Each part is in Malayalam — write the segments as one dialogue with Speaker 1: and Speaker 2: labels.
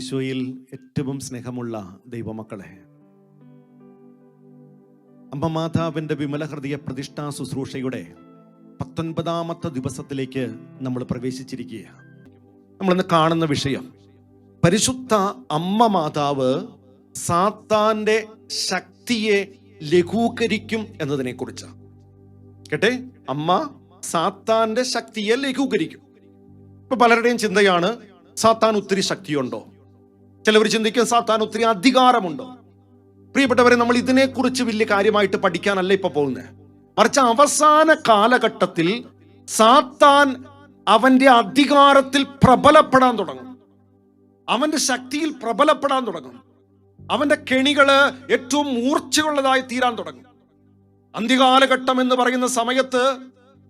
Speaker 1: ഈശോയിൽ ഏറ്റവും സ്നേഹമുള്ള ദൈവമക്കളെ, അമ്മ മാതാവിൻ്റെ വിമല ഹൃദയ പ്രതിഷ്ഠാ ശുശ്രൂഷയുടെ 19ാമത്തെ ദിവസത്തിലേക്ക് നമ്മൾ പ്രവേശിച്ചിരിക്കുകയാണ്. നമ്മളിന്ന് കാണുന്ന വിഷയം പരിശുദ്ധ അമ്മ മാതാവ് സാത്താന്റെ ശക്തിയെ ലഘൂകരിക്കും എന്നതിനെ കുറിച്ചാണ്. കേട്ടെ, അമ്മ സാത്താന്റെ ശക്തിയെ ലഘൂകരിക്കും. ഇപ്പൊ പലരുടെയും ചിന്തയാണ്, സാത്താൻ ഒത്തിരി ശക്തിയുണ്ടോ? ചിലവർ ചിന്തിക്കും സാത്താൻ ഒത്തിരി അധികാരമുണ്ടോ? പ്രിയപ്പെട്ടവരെ, നമ്മൾ ഇതിനെക്കുറിച്ച് വലിയ കാര്യമായിട്ട് പഠിക്കാനല്ല ഇപ്പൊ പോകുന്നത്. മറിച്ച് അവസാന കാലഘട്ടത്തിൽ സാത്താൻ അവന്റെ അധികാരത്തിൽ പ്രബലപ്പെടാൻ തുടങ്ങും, അവന്റെ ശക്തിയിൽ പ്രബലപ്പെടാൻ തുടങ്ങും, അവന്റെ കെണികള് ഏറ്റവും മൂർച്ചയുള്ളതായി തീരാൻ തുടങ്ങും. അന്ത്യകാലഘട്ടം എന്ന് പറയുന്ന സമയത്ത്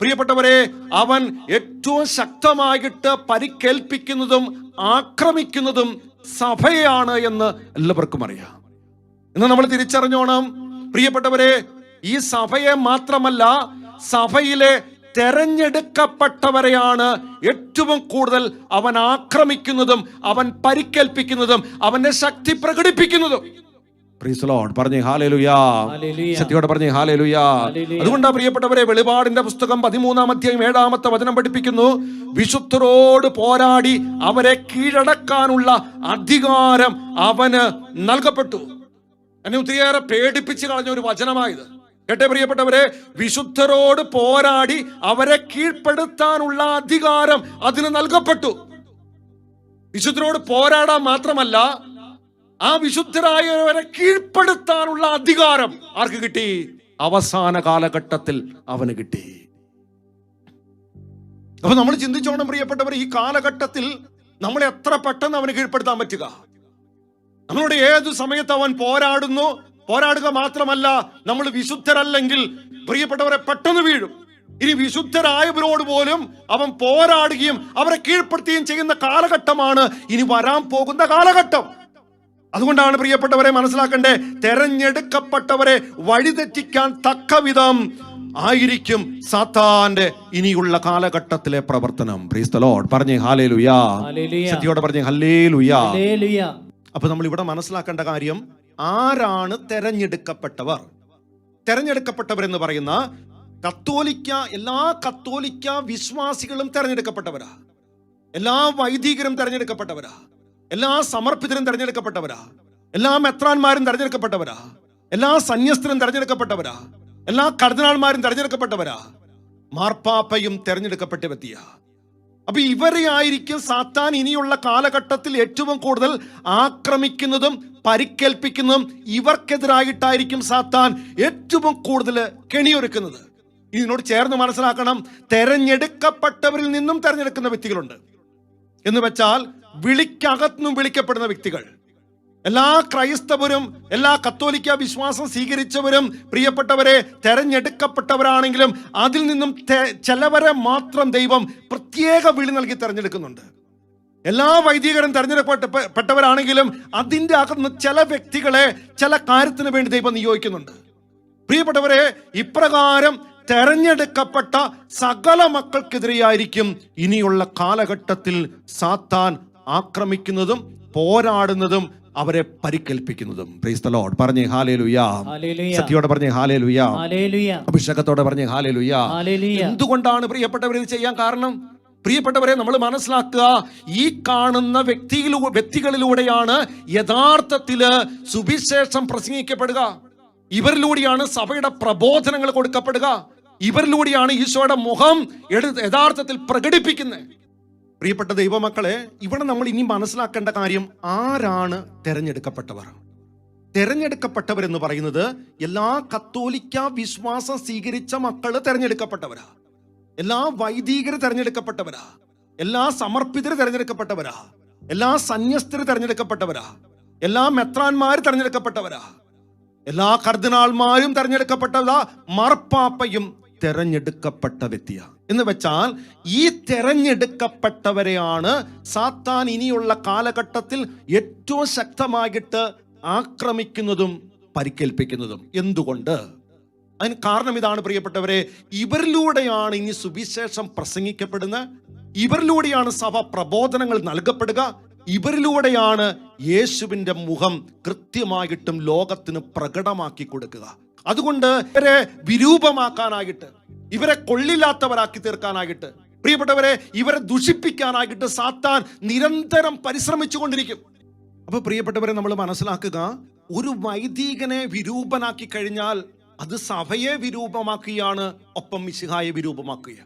Speaker 1: പ്രിയപ്പെട്ടവരെ, അവൻ ഏറ്റവും ശക്തമായിട്ട് പരിക്കേൽപ്പിക്കുന്നതും ആക്രമിക്കുന്നതും സഭയാണ് എന്ന് എല്ലാവർക്കും അറിയാം. ഇന്ന് നമ്മൾ തിരിച്ചറിഞ്ഞോണം പ്രിയപ്പെട്ടവരെ, ഈ സഭയെ മാത്രമല്ല, സഭയിലെ തെരഞ്ഞെടുക്കപ്പെട്ടവരെയാണ് ഏറ്റവും കൂടുതൽ അവൻ ആക്രമിക്കുന്നതും അവൻ പരിക്കേൽപ്പിക്കുന്നതും അവന്റെ ശക്തി പ്രകടിപ്പിക്കുന്നതും. Praise the lord. പറഞ്ഞേ ഹല്ലേലൂയ. ശക്തിയോടെ പറഞ്ഞേ ഹല്ലേലൂയ. അതുകൊണ്ടാണ് പ്രിയപ്പെട്ടവരെ, വെളിപാടിന്റെ പുസ്തകം 13-ാം അധ്യായം 7-ാമത്തെ വചനം പഠിപ്പിക്കുന്നു, വിശുദ്ധരോട് പോരാടി അവരെ കീഴടക്കാനുള്ള അധികാരം അവന് നൽകപ്പെട്ടു. എന്നെ ഒത്തിരിയേറെ പേടിപ്പിച്ച് കളഞ്ഞ ഒരു വചനമായത്. കേട്ടെ പ്രിയപ്പെട്ടവരെ, വിശുദ്ധരോട് പോരാടി അവരെ കീഴ്പ്പെടുത്താനുള്ള അധികാരം അതിന് നൽകപ്പെട്ടു. വിശുദ്ധരോട് പോരാടാൻ മാത്രമല്ല, ആ വിശുദ്ധരായവരെ കീഴ്പ്പെടുത്താനുള്ള അധികാരം ആർക്ക് കിട്ടി? അവസാന കാലഘട്ടത്തിൽ അവന് കിട്ടി. അപ്പൊ നമ്മൾ ചിന്തിച്ചോണം പ്രിയപ്പെട്ടവർ, ഈ കാലഘട്ടത്തിൽ നമ്മൾ എത്ര പെട്ടെന്ന് അവന് കീഴ്പ്പെടുത്താൻ പറ്റുക? നമ്മളോട് ഏതു സമയത്ത് അവൻ പോരാടുക മാത്രമല്ല, നമ്മൾ വിശുദ്ധരല്ലെങ്കിൽ പ്രിയപ്പെട്ടവരെ പെട്ടെന്ന് വീഴും. ഇനി വിശുദ്ധരായവരോട് പോലും അവൻ പോരാടുകയും അവരെ കീഴ്പ്പെടുത്തുകയും ചെയ്യുന്ന കാലഘട്ടമാണ് ഇനി വരാൻ പോകുന്ന കാലഘട്ടം. അതുകൊണ്ടാണ് പ്രിയപ്പെട്ടവരെ മനസ്സിലാക്കണ്ടേ, തെരഞ്ഞെടുക്കപ്പെട്ടവരെ വഴിതെറ്റിക്കാൻ തക്കവിധം ആയിരിക്കും സാത്താന്റെ ഇനിയുള്ള കാലഘട്ടത്തിലെ പ്രവർത്തനം. Price the lord. പറഞ്ഞേ ഹല്ലേലൂയ. ശക്തിയോടെ പറഞ്ഞേ ഹല്ലേലൂയ. അപ്പൊ നമ്മൾ ഇവിടെ മനസ്സിലാക്കേണ്ട കാര്യം, ആരാണ് തെരഞ്ഞെടുക്കപ്പെട്ടവർ? തെരഞ്ഞെടുക്കപ്പെട്ടവർ എന്ന് പറയുന്ന എല്ലാ കത്തോലിക്ക വിശ്വാസികളും തെരഞ്ഞെടുക്കപ്പെട്ടവരാ, എല്ലാ വൈദികരും തെരഞ്ഞെടുക്കപ്പെട്ടവരാ, എല്ലാ സമർപ്പിതരും തെരഞ്ഞെടുക്കപ്പെട്ടവരാ, എല്ലാ മെത്രാന്മാരും തെരഞ്ഞെടുക്കപ്പെട്ടവരാ, എല്ലാ സന്യസ്തരും തെരഞ്ഞെടുക്കപ്പെട്ടവരാ, എല്ലാ കർദിനാൾമാരും തെരഞ്ഞെടുക്കപ്പെട്ടവരാ, മാർപ്പാപ്പയും തെരഞ്ഞെടുക്കപ്പെട്ട വ്യക്തിയാ. അപ്പൊ ഇവരെ ആയിരിക്കും സാത്താൻ ഇനിയുള്ള കാലഘട്ടത്തിൽ ഏറ്റവും കൂടുതൽ ആക്രമിക്കുന്നതും പരിക്കേൽപ്പിക്കുന്നതും. ഇവർക്കെതിരായിട്ടായിരിക്കും സാത്താൻ ഏറ്റവും കൂടുതൽ കെണിയൊരുക്കുന്നത്. ഇതിനോട് ചേർന്ന് മനസ്സിലാക്കണം, തെരഞ്ഞെടുക്കപ്പെട്ടവരിൽ നിന്നും തെരഞ്ഞെടുക്കുന്ന വ്യക്തികളുണ്ട് എന്ന് വെച്ചാൽ വിളിക്കകത്തുനിന്നും വിളിക്കപ്പെടുന്ന വ്യക്തികൾ. എല്ലാ ക്രൈസ്തവരും എല്ലാ കത്തോലിക്ക വിശ്വാസം സ്വീകരിച്ചവരും പ്രിയപ്പെട്ടവരെ തെരഞ്ഞെടുക്കപ്പെട്ടവരാണെങ്കിലും അതിൽ നിന്നും ചിലവരെ മാത്രം ദൈവം പ്രത്യേക വിളി നൽകി തെരഞ്ഞെടുക്കുന്നുണ്ട്. എല്ലാ വൈദികരും തെരഞ്ഞെടുക്കപ്പെട്ടവരാണെങ്കിലും അതിൻ്റെ അകത്തുനിന്ന് ചില വ്യക്തികളെ ചില കാര്യത്തിന് വേണ്ടി ദൈവം നിയോഗിക്കുന്നുണ്ട്. പ്രിയപ്പെട്ടവരെ, ഇപ്രകാരം തെരഞ്ഞെടുക്കപ്പെട്ട സകല മക്കൾക്കെതിരെയായിരിക്കും ഇനിയുള്ള കാലഘട്ടത്തിൽ സാത്താൻ ആക്രമിക്കുന്നതും പോരാടുന്നതും അവരെ പരിക്കേൽപ്പിക്കുന്നതും. Praise the lord. പറഞ്ഞേ ഹല്ലേലൂയ. ശക്തിയോടെ പറഞ്ഞേ ഹല്ലേലൂയ. അഭിഷേകത്തോടെ പറഞ്ഞേ ഹല്ലേലൂയ. എന്തുകൊണ്ടാണ് പ്രിയപ്പെട്ടവരെ ഇത് ചെയ്യാൻ കാരണം? പ്രിയപ്പെട്ടവരെ, നമ്മൾ മനസ്സിലാക്കുക, ഈ കാണുന്ന വ്യക്തികളിലൂടെയാണ് യഥാർത്ഥത്തില് സുവിശേഷം പ്രസംഗിക്കപ്പെടുക. ഇവരിലൂടെയാണ് സഭയുടെ പ്രബോധനങ്ങൾ കൊടുക്കപ്പെടുക. ഇവരിലൂടെയാണ് ഈശോയുടെ മുഖം യഥാർത്ഥത്തിൽ പ്രകടിപ്പിക്കുന്നത്. പ്രിയപ്പെട്ട ദൈവമക്കളെ, ഇവിടെ നമ്മൾ ഇനി മനസ്സിലാക്കേണ്ട കാര്യം, ആരാണ് തെരഞ്ഞെടുക്കപ്പെട്ടവർ? തെരഞ്ഞെടുക്കപ്പെട്ടവർ എന്ന് പറയുന്നത് എല്ലാ കത്തോലിക്ക വിശ്വാസം സ്വീകരിച്ച മക്കള് തെരഞ്ഞെടുക്കപ്പെട്ടവരാ, എല്ലാ വൈദികര് തെരഞ്ഞെടുക്കപ്പെട്ടവരാ, എല്ലാ സമർപ്പിതര് തെരഞ്ഞെടുക്കപ്പെട്ടവരാ, എല്ലാ സന്യസ്തര് തെരഞ്ഞെടുക്കപ്പെട്ടവരാ, എല്ലാ മെത്രാന്മാര് തെരഞ്ഞെടുക്കപ്പെട്ടവരാ, എല്ലാ കർദിനാൾമാരും തെരഞ്ഞെടുക്കപ്പെട്ടവരാ, മാർപ്പാപ്പയും തെരഞ്ഞെടുക്കപ്പെട്ട വ്യക്തിയാ. എന്ന് വെച്ചാൽ ഈ തെരഞ്ഞെടുക്കപ്പെട്ടവരെയാണ് സാത്താൻ ഇനിയുള്ള കാലഘട്ടത്തിൽ ഏറ്റവും ശക്തമായിട്ട് ആക്രമിക്കുന്നതും പരിക്കേൽപ്പിക്കുന്നതും. എന്തുകൊണ്ട്? അതിന് കാരണം ഇതാണ് പ്രിയപ്പെട്ടവരെ, ഇവരിലൂടെയാണ് ഇനി സുവിശേഷം പ്രസംഗിക്കപ്പെടുന്നത്, ഇവരിലൂടെയാണ് സഭ പ്രബോധനങ്ങൾ നൽകപ്പെടുക, ഇവരിലൂടെയാണ് യേശുവിന്റെ മുഖം കൃത്യമായിട്ടും ലോകത്തിന് പ്രകടമാക്കി കൊടുക്കുക. അതുകൊണ്ട് ഇവരെ വിരൂപമാക്കാനായിട്ട്, ഇവരെ കൊള്ളില്ലാത്തവരാക്കി തീർക്കാനായിട്ട്, പ്രിയപ്പെട്ടവരെ, ഇവരെ ദുഷിപ്പിക്കാനായിട്ട് സാത്താൻ നിരന്തരം പരിശ്രമിച്ചു കൊണ്ടിരിക്കും. അപ്പൊ പ്രിയപ്പെട്ടവരെ, നമ്മൾ മനസ്സിലാക്കുക, ഒരു വൈദികനെ വിരൂപനാക്കി കഴിഞ്ഞാൽ അത് സഭയെ വിരൂപമാക്കുകയാണ്, ഒപ്പം മിശിഹായെ വിരൂപമാക്കുക.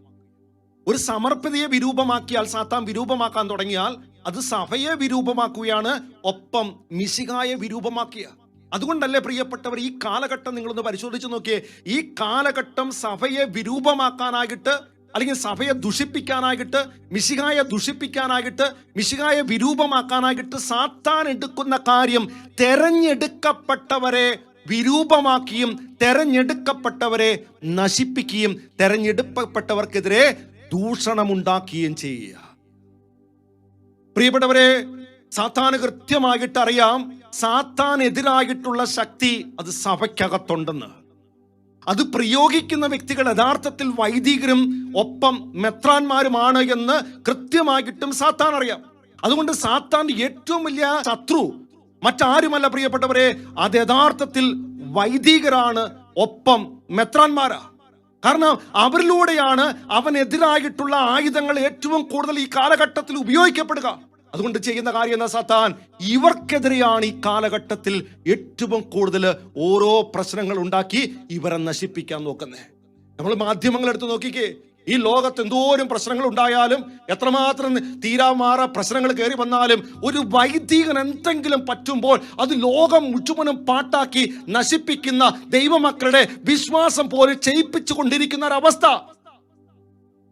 Speaker 1: ഒരു സമർപ്പിതയെ വിരൂപമാക്കിയാൽ, സാത്താൻ വിരൂപമാക്കാൻ തുടങ്ങിയാൽ അത് സഭയെ വിരൂപമാക്കുകയാണ്, ഒപ്പം മിശിഹായെ വിരൂപമാക്കുക. അതുകൊണ്ടല്ലേ പ്രിയപ്പെട്ടവർ, ഈ കാലഘട്ടം നിങ്ങളൊന്ന് പരിശോധിച്ച് നോക്കിയേ. ഈ കാലഘട്ടം സഭയെ വിരൂപമാക്കാനായിട്ട്, അല്ലെങ്കിൽ സഭയെ ദുഷിപ്പിക്കാനായിട്ട്, മിശിഹായെ ദുഷിപ്പിക്കാനായിട്ട്, മിശിഹായെ വിരൂപമാക്കാനായിട്ട് സാത്താൻ എടുക്കുന്ന കാര്യം തെരഞ്ഞെടുക്കപ്പെട്ടവരെ വിരൂപമാക്കിയും തെരഞ്ഞെടുക്കപ്പെട്ടവരെ നശിപ്പിക്കുകയും തെരഞ്ഞെടുക്കപ്പെട്ടവർക്കെതിരെ ദൂഷണമുണ്ടാക്കുകയും ചെയ്യുക. പ്രിയപ്പെട്ടവരെ, സാത്താന് കൃത്യമായിട്ട് അറിയാം സാത്താനെതിരായിട്ടുള്ള ശക്തി അത് സഭയ്ക്കകത്തുണ്ടെന്ന്. അത് പ്രയോഗിക്കുന്ന വ്യക്തികൾ യഥാർത്ഥത്തിൽ വൈദികരും ഒപ്പം മെത്രാന്മാരുമാണ് എന്ന് കൃത്യമായിട്ടും സാത്താൻ അറിയാം. അതുകൊണ്ട് സാത്താന്റെ ഏറ്റവും വലിയ ശത്രു മറ്റാരുമല്ല പ്രിയപ്പെട്ടവരെ, അത് യഥാർത്ഥത്തിൽ വൈദികരാണ്, ഒപ്പം മെത്രാന്മാരാ. കാരണം അവരിലൂടെയാണ് അവനെതിരായിട്ടുള്ള ആയുധങ്ങൾ ഏറ്റവും കൂടുതൽ ഈ കാലഘട്ടത്തിൽ ഉപയോഗിക്കപ്പെടുക. അതുകൊണ്ട് ചെയ്യുന്ന കാര്യം എന്താ? സാത്താൻ ഇവർക്കെതിരെയാണ് ഈ കാലഘട്ടത്തിൽ ഏറ്റവും കൂടുതൽ ഓരോ പ്രശ്നങ്ങൾ ഉണ്ടാക്കി ഇവരെ നശിപ്പിക്കാൻ നോക്കുന്നത്. നമ്മൾ മാധ്യമങ്ങൾ എടുത്ത് നോക്കിക്കേ, ഈ ലോകത്ത് എന്തോരം പ്രശ്നങ്ങൾ ഉണ്ടായാലും, എത്രമാത്രം തീരാമാറ പ്രശ്നങ്ങൾ കയറി വന്നാലും, ഒരു വൈദികൻ എന്തെങ്കിലും പറ്റുമ്പോൾ അത് ലോകം മുഴുവനും പാട്ടാക്കി നശിപ്പിക്കുന്ന, ദൈവമക്കളുടെ വിശ്വാസം പോലെ ചെയ്യിപ്പിച്ചു കൊണ്ടിരിക്കുന്ന ഒരവസ്ഥ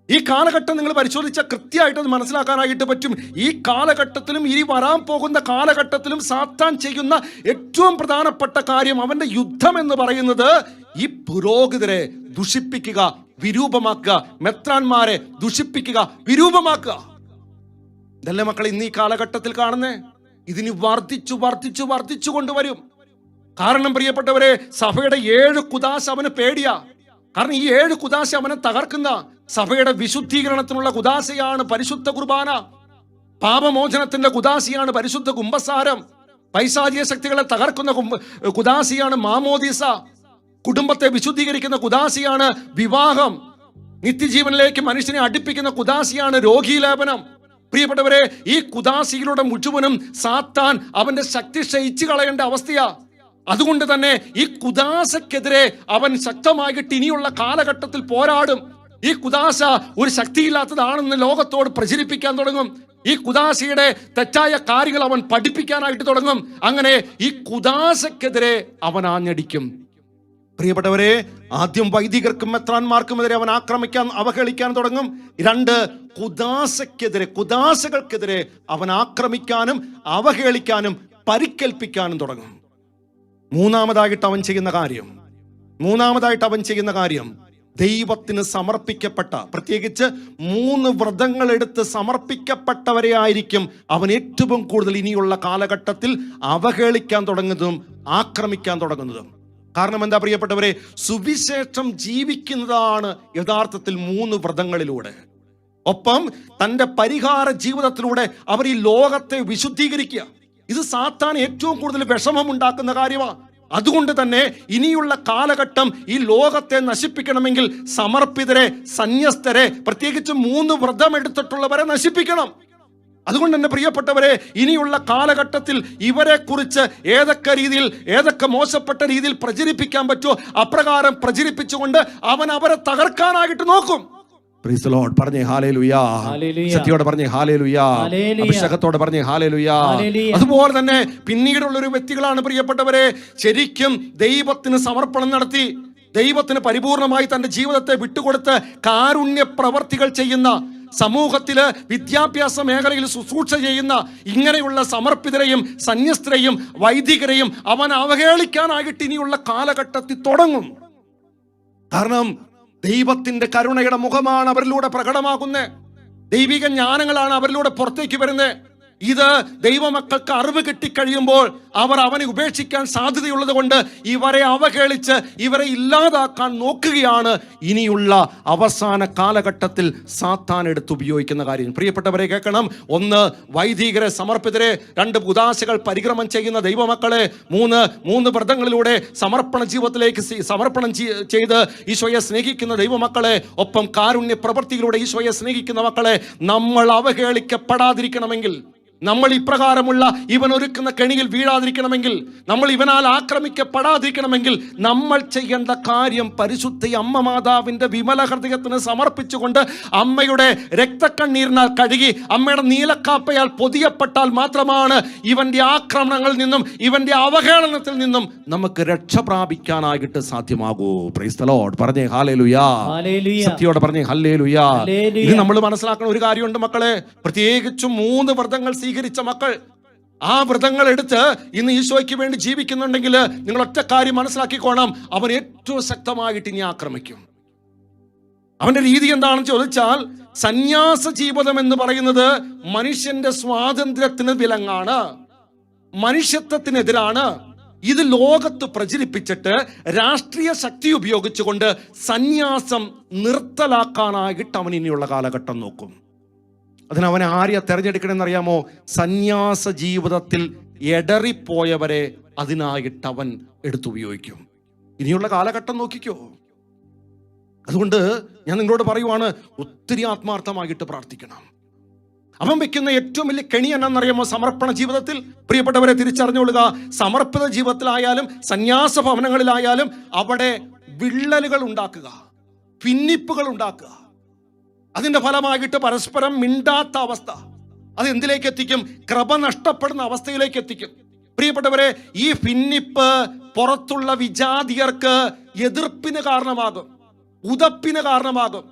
Speaker 1: ഈ കാലഘട്ടം നിങ്ങൾ പരിശോധിച്ചാൽ കൃത്യമായിട്ട് അത് മനസ്സിലാക്കാനായിട്ട് പറ്റും. ഈ കാലഘട്ടത്തിലും ഇനി വരാൻ പോകുന്ന കാലഘട്ടത്തിലും സാത്താൻ ചെയ്യുന്ന ഏറ്റവും പ്രധാനപ്പെട്ട കാര്യം, അവന്റെ യുദ്ധം എന്ന് പറയുന്നത് ഈ പുരോഹിതരെ ദുഷിപ്പിക്കുക, വിരൂപമാക്കുക, മെത്രാന്മാരെ ദുഷിപ്പിക്കുക, വിരൂപമാക്കുക. ഇതല്ലേ മക്കളെ ഇന്ന് ഈ കാലഘട്ടത്തിൽ കാണുന്നേ? ഇതിന് വർദ്ധിച്ചു വർദ്ധിച്ചു വർദ്ധിച്ചു കൊണ്ടുവരും. കാരണം പ്രിയപ്പെട്ടവരെ, സഭയുടെ 7 കുദാശ അവന് പേടിയാ. കാരണം ഈ 7 കുദാശ അവനെ തകർക്കുന്ന, സഭയുടെ വിശുദ്ധീകരണത്തിനുള്ള കുദാശയാണ് പരിശുദ്ധ കുർബാന, പാപമോചനത്തിന്റെ കുദാശയാണ് പരിശുദ്ധ കുംഭസാരം, പൈശാചിക ശക്തികളെ തകർക്കുന്ന കുദാശയാണ് മാമോദീസ, കുടുംബത്തെ വിശുദ്ധീകരിക്കുന്ന കുദാശയാണ് വിവാഹം, നിത്യജീവനിലേക്ക് മനുഷ്യനെ അടുപ്പിക്കുന്ന കുദാശയാണ് രോഗീലേപനം. പ്രിയപ്പെട്ടവരെ, ഈ കുദാശികളുടെ മുഴുവനും സാത്താൻ അവന്റെ ശക്തി ക്ഷയിച്ചു കളയേണ്ട അവസ്ഥയാ. അതുകൊണ്ട് തന്നെ ഈ കുദാശക്കെതിരെ അവൻ ശക്തമായിട്ട് ഇനിയുള്ള കാലഘട്ടത്തിൽ പോരാടും. ഈ കുദാശ ഒരു ശക്തിയില്ലാത്തതാണെന്ന് ലോകത്തോട് പ്രചരിപ്പിക്കാൻ തുടങ്ങും. ഈ കുദാശയുടെ തെറ്റായ കാര്യങ്ങൾ അവൻ പഠിപ്പിക്കാനായിട്ട് തുടങ്ങും. അങ്ങനെ ഈ കുദാശക്കെതിരെ അവൻ ആഞ്ഞടിക്കും. പ്രിയപ്പെട്ടവരെ, ആദ്യം വൈദികർക്കും മെത്രാന്മാർക്കുമെതിരെ അവൻ ആക്രമിക്കാൻ, അവഹേളിക്കാൻ തുടങ്ങും. 2, കുദാശകൾക്കെതിരെ അവൻ ആക്രമിക്കാനും അവഹേളിക്കാനും പരിക്കേൽപ്പിക്കാനും തുടങ്ങും. മൂന്നാമതായിട്ട് അവൻ ചെയ്യുന്ന കാര്യം ദൈവത്തിന് സമർപ്പിക്കപ്പെട്ട, പ്രത്യേകിച്ച് 3 വ്രതങ്ങൾ എടുത്ത് സമർപ്പിക്കപ്പെട്ടവരെ ആയിരിക്കും അവൻ ഏറ്റവും കൂടുതൽ ഇനിയുള്ള കാലഘട്ടത്തിൽ അവഹേളിക്കാൻ തുടങ്ങുന്നതും ആക്രമിക്കാൻ തുടങ്ങുന്നതും. കാരണം എന്താ പ്രിയപ്പെട്ടവരെ, സുവിശേഷം ജീവിക്കുന്നതാണ് യഥാർത്ഥത്തിൽ 3 വ്രതങ്ങളിലൂടെ. ഒപ്പം തൻ്റെ പരിഹാര ജീവിതത്തിലൂടെ അവർ ഈ ലോകത്തെ വിശുദ്ധീകരിക്കുക. ഇത് സാത്താൻ ഏറ്റവും കൂടുതൽ വിഷമം ഉണ്ടാക്കുന്ന കാര്യമാണ്. അതുകൊണ്ട് തന്നെ ഇനിയുള്ള കാലഘട്ടം ഈ ലോകത്തെ നശിപ്പിക്കണമെങ്കിൽ സമർപ്പിതരെ, സന്യസ്തരെ, പ്രത്യേകിച്ച് 3 വ്രതം എടുത്തിട്ടുള്ളവരെ നശിപ്പിക്കണം. അതുകൊണ്ട് തന്നെ പ്രിയപ്പെട്ടവരെ, ഇനിയുള്ള കാലഘട്ടത്തിൽ ഇവരെ കുറിച്ച് ഏതൊക്കെ മോശപ്പെട്ട രീതിയിൽ പ്രചരിപ്പിക്കാൻ പറ്റുമോ അപ്രകാരം പ്രചരിപ്പിച്ചുകൊണ്ട് അവൻ അവരെ തകർക്കാനായിട്ട് നോക്കും. Price the lord. പറഞ്ഞേ ഹല്ലേലൂയ. സത്യത്തോടെ പറഞ്ഞേ ഹല്ലേലൂയ. അഭിഷേകത്തോടെ പറഞ്ഞേ ഹല്ലേലൂയ. അതുപോലെ തന്നെ പിന്നീടുള്ള ഒരു വ്യക്തികളാണ് പ്രിയപ്പെട്ടവരെ, ശരിക്കും ദൈവത്തിന് സമർപ്പണം നടത്തി, ദൈവത്തിന് പരിപൂർണമായി തന്റെ ജീവിതത്തെ വിട്ടുകൊടുത്ത് കാരുണ്യ പ്രവർത്തികൾ ചെയ്യുന്ന, സമൂഹത്തില് വിദ്യാഭ്യാസ മേഖലയിൽ ശുശ്രൂഷ ചെയ്യുന്ന ഇങ്ങനെയുള്ള സമർപ്പിതരെയും സന്യസ്തരെയും വൈദികരെയും അവൻ അവഹേളിക്കാനായിട്ട് ഇനിയുള്ള കാലഘട്ടത്തിൽ തുടങ്ങും. കാരണം ദൈവത്തിന്റെ കരുണയുടെ മുഖമാണ് അവരിലൂടെ പ്രകടമാകുന്നത്. ദൈവിക ജ്ഞാനങ്ങളാണ് അവരിലൂടെ പുറത്തേക്ക് വരുന്നത്. ഇത് ദൈവമക്കൾക്ക് അറിവ് കിട്ടിക്കഴിയുമ്പോൾ അവർ അവനെ ഉപേക്ഷിക്കാൻ സാധ്യതയുള്ളത് കൊണ്ട് ഇവരെ അവഹേളിച്ച് ഇവരെ ഇല്ലാതാക്കാൻ നോക്കുകയാണ് ഇനിയുള്ള അവസാന കാലഘട്ടത്തിൽ സാത്താൻ എടുത്ത് ഉപയോഗിക്കുന്ന കാര്യം. പ്രിയപ്പെട്ടവരെ കേൾക്കണം. ഒന്ന്, വൈദികരെ, സമർപ്പിതരെ. രണ്ട്, ഉദാശകൾ പരിക്രമം ചെയ്യുന്ന ദൈവമക്കളെ. മൂന്ന് വ്രതങ്ങളിലൂടെ സമർപ്പണ ജീവിതത്തിലേക്ക് സമർപ്പണം ചെയ്ത് ഈശോയെ സ്നേഹിക്കുന്ന ദൈവമക്കളെ. ഒപ്പം കാരുണ്യ പ്രവൃത്തിയിലൂടെ ഈശോയെ സ്നേഹിക്കുന്ന മക്കളെ. നമ്മൾ അവഹേളിക്കപ്പെടാതിരിക്കണമെങ്കിൽ, നമ്മൾ ഇപ്രകാരമുള്ള ഇവൻ ഒരുക്കുന്ന കെണിയിൽ വീഴാതിരിക്കണമെങ്കിൽ, നമ്മൾ ഇവനാൽ ആക്രമിക്കപ്പെടാതിരിക്കണമെങ്കിൽ നമ്മൾ ചെയ്യേണ്ട കാര്യം പരിശുദ്ധ അമ്മ മാതാവിൻ്റെ വിമല ഹൃദയത്തിന് സമർപ്പിച്ചുകൊണ്ട് അമ്മയുടെ രക്തക്കണ്ണീരിനാൽ കഴുകി അമ്മയുടെ നീലക്കാപ്പയാൽ പൊതിയപ്പെട്ടാൽ മാത്രമാണ് ഇവന്റെ ആക്രമണങ്ങളിൽ നിന്നും ഇവന്റെ അവഹേളനത്തിൽ നിന്നും നമുക്ക് രക്ഷ പ്രാപിക്കാനായിട്ട് സാധ്യമാകൂ. Price the lord. പറഞ്ഞേ ഹല്ലേലൂയാ. സത്യോടെ പറഞ്ഞേ ഹല്ലേലൂയാ. ഇത് നമ്മൾ മനസ്സിലാക്കുന്ന ഒരു കാര്യമുണ്ട് മക്കളെ. പ്രത്യേകിച്ചും 3 വ്രതങ്ങൾ സ്വീകരിച്ച മക്കൾ, ആ വ്രതങ്ങൾ എടുത്ത് ഇന്ന് ഈശോയ്ക്ക് വേണ്ടി ജീവിക്കുന്നുണ്ടെങ്കിൽ നിങ്ങൾ ഒറ്റ കാര്യം മനസ്സിലാക്കിക്കോണം, അവൻ ഏറ്റവും ശക്തമായിട്ട് ഇനി ആക്രമിക്കും. അവന്റെ രീതി എന്താണെന്ന് ചോദിച്ചാൽ, സന്യാസ ജീവിതം എന്ന് പറയുന്നത് മനുഷ്യന്റെ സ്വാതന്ത്ര്യത്തിന് വിലങ്ങാണ്, മനുഷ്യത്വത്തിനെതിരാണ്. ഇത് ലോകത്ത് പ്രചരിപ്പിച്ചിട്ട് രാഷ്ട്രീയ ശക്തി ഉപയോഗിച്ചുകൊണ്ട് സന്യാസം നിർത്തലാക്കാനായിട്ട് അവൻ ഇനിയുള്ള കാലഘട്ടം നോക്കും. അതിനവനെ ആരെയാ തെരഞ്ഞെടുക്കണമെന്ന് അറിയാമോ? സന്യാസ ജീവിതത്തിൽ എടറിപ്പോയവരെ അതിനായിട്ട് അവൻ എടുത്തുപയോഗിക്കും. ഇനിയുള്ള കാലഘട്ടം നോക്കിക്കോ. അതുകൊണ്ട് ഞാൻ നിങ്ങളോട് പറയുവാണ്, ഒത്തിരി ആത്മാർത്ഥമായിട്ട് പ്രാർത്ഥിക്കണം. അവൻ വെക്കുന്ന ഏറ്റവും വലിയ കെണി എന്നാണെന്നറിയാമോ? സമർപ്പണ ജീവിതത്തിൽ. പ്രിയപ്പെട്ടവരെ തിരിച്ചറിഞ്ഞുകൊള്ളുക, സമർപ്പിത ജീവിതത്തിലായാലും സന്യാസ ഭവനങ്ങളിലായാലും അവിടെ വിള്ളലുകൾ ഉണ്ടാക്കുക, ഭിന്നിപ്പുകൾ ഉണ്ടാക്കുക. അതിന്റെ ഫലമായിട്ട് പരസ്പരം മിണ്ടാത്ത അവസ്ഥ, അത് എന്തിലേക്ക് എത്തിക്കും? കൃപ നഷ്ടപ്പെടുന്ന അവസ്ഥയിലേക്ക് എത്തിക്കും. പ്രിയപ്പെട്ടവരെ, ഈ ഭിന്നിപ്പ് പുറത്തുള്ള വിജാതിയർക്ക് എതിർപ്പിന് കാരണമാകും, ഉതപ്പിന് കാരണമാകും.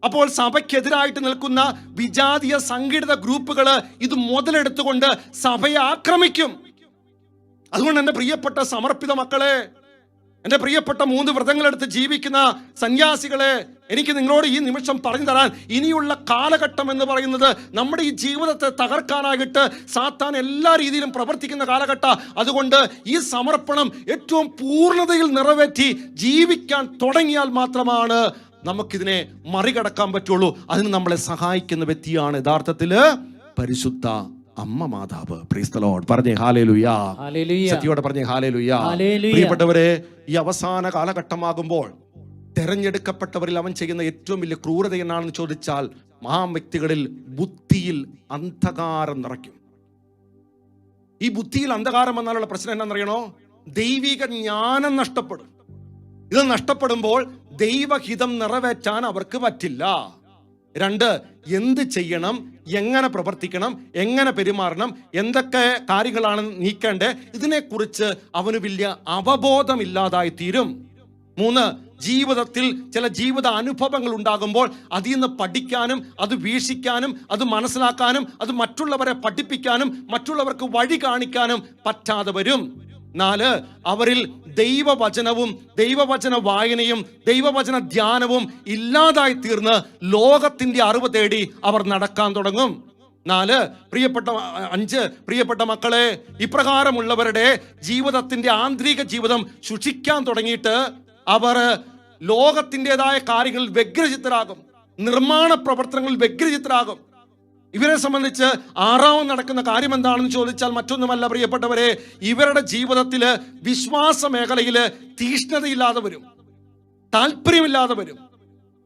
Speaker 1: അപ്പോൾ സഭയ്ക്കെതിരായിട്ട് നിൽക്കുന്ന വിജാതീയ സംഘടിത ഗ്രൂപ്പുകൾ ഇത് മുതലെടുത്തുകൊണ്ട് സഭയെ ആക്രമിക്കും. അതുകൊണ്ട് എൻ്റെ പ്രിയപ്പെട്ട സമർപ്പിത മക്കളെ, എൻ്റെ പ്രിയപ്പെട്ട 3 വ്രതങ്ങളെടുത്ത് ജീവിക്കുന്ന സന്യാസികളെ, എനിക്ക് നിങ്ങളോട് ഈ നിമിഷം പറഞ്ഞു തരാൻ, ഇനിയുള്ള കാലഘട്ടം എന്ന് പറയുന്നത് നമ്മുടെ ഈ ജീവിതത്തെ തകർക്കാനായിട്ട് സാത്താൻ എല്ലാ രീതിയിലും പ്രവർത്തിക്കുന്ന കാലഘട്ടം. അതുകൊണ്ട് ഈ സമർപ്പണം ഏറ്റവും പൂർണ്ണതയിൽ നിറവേറ്റി ജീവിക്കാൻ തുടങ്ങിയാൽ മാത്രമാണ് നമുക്കിതിനെ മറികടക്കാൻ പറ്റുള്ളൂ. അതിന് നമ്മളെ സഹായിക്കുന്ന വ്യക്തിയാണ് യഥാർത്ഥത്തിൽ പരിശുദ്ധ അമ്മ മാതാവ്. Price the lord. പറഞ്ഞേ ഹല്ലേലൂയാ. സത്യോടെ പറഞ്ഞേ ഹല്ലേലൂയാ. പ്രിയപ്പെട്ടവരെ, ഈ അവസാന കാലഘട്ടമാകുമ്പോൾ തെരഞ്ഞെടുക്കപ്പെട്ടവരിൽ അവൻ ചെയ്യുന്ന ഏറ്റവും വലിയ ക്രൂരത എന്നാണെന്ന് ചോദിച്ചാൽ, ആ വ്യക്തികളിൽ ബുദ്ധിയിൽ അന്ധകാരം നിറയ്ക്കും. ഈ ബുദ്ധിയിൽ അന്ധകാരം വന്നാലുള്ള പ്രശ്നം എന്നാണെന്നറിയണോ? ദൈവിക ജ്ഞാനം നഷ്ടപ്പെടും. ഇത് നഷ്ടപ്പെടുമ്പോൾ ദൈവഹിതം നിറവേറ്റാൻ അവർക്ക് പറ്റില്ല. 2, എന്ത് ചെയ്യണം, എങ്ങനെ പ്രവർത്തിക്കണം, എങ്ങനെ പെരുമാറണം, എന്തൊക്കെ കാര്യങ്ങളാണ് നീക്കേണ്ടത്, ഇതിനെക്കുറിച്ച് അവന് വലിയ അവബോധമില്ലാതായി തീരും. 3, ജീവിതത്തിൽ ചില ജീവിത അനുഭവങ്ങൾ ഉണ്ടാകുമ്പോൾ അതിൽ നിന്ന് പഠിക്കാനും അത് വീക്ഷിക്കാനും അത് മനസ്സിലാക്കാനും അത് മറ്റുള്ളവരെ പഠിപ്പിക്കാനും മറ്റുള്ളവർക്ക് വഴി കാണിക്കാനും പറ്റാതെ വരും. 4, അവരിൽ ദൈവവചനവും ദൈവവചന വായനയും ദൈവവചന ധ്യാനവും ഇല്ലാതായി തീർന്ന് ലോകത്തിന്റെ അറിവ് തേടി അവർ നടക്കാൻ തുടങ്ങും. 5, പ്രിയപ്പെട്ട മക്കളെ, ഇപ്രകാരമുള്ളവരുടെ ജീവിതത്തിന്റെ ആന്തരിക ജീവിതം ശുചിക്കാൻ തുടങ്ങിയിട്ട് അവർ ലോകത്തിൻ്റെതായ കാര്യങ്ങളിൽ വ്യഗ്രചിത്തരാകും, നിർമ്മാണ പ്രവർത്തനങ്ങളിൽ വ്യഗ്രചിത്തരാകും. ഇവരെ സംബന്ധിച്ച് 6ാമത് നടക്കുന്ന കാര്യം എന്താണെന്ന് ചോദിച്ചാൽ മറ്റൊന്നുമല്ല പ്രിയപ്പെട്ടവരെ, ഇവരുടെ ജീവിതത്തിൽ വിശ്വാസ മേഖലയിൽ തീഷ്ണതയില്ലാതെ വരും, താല്പര്യമില്ലാതെ വരും.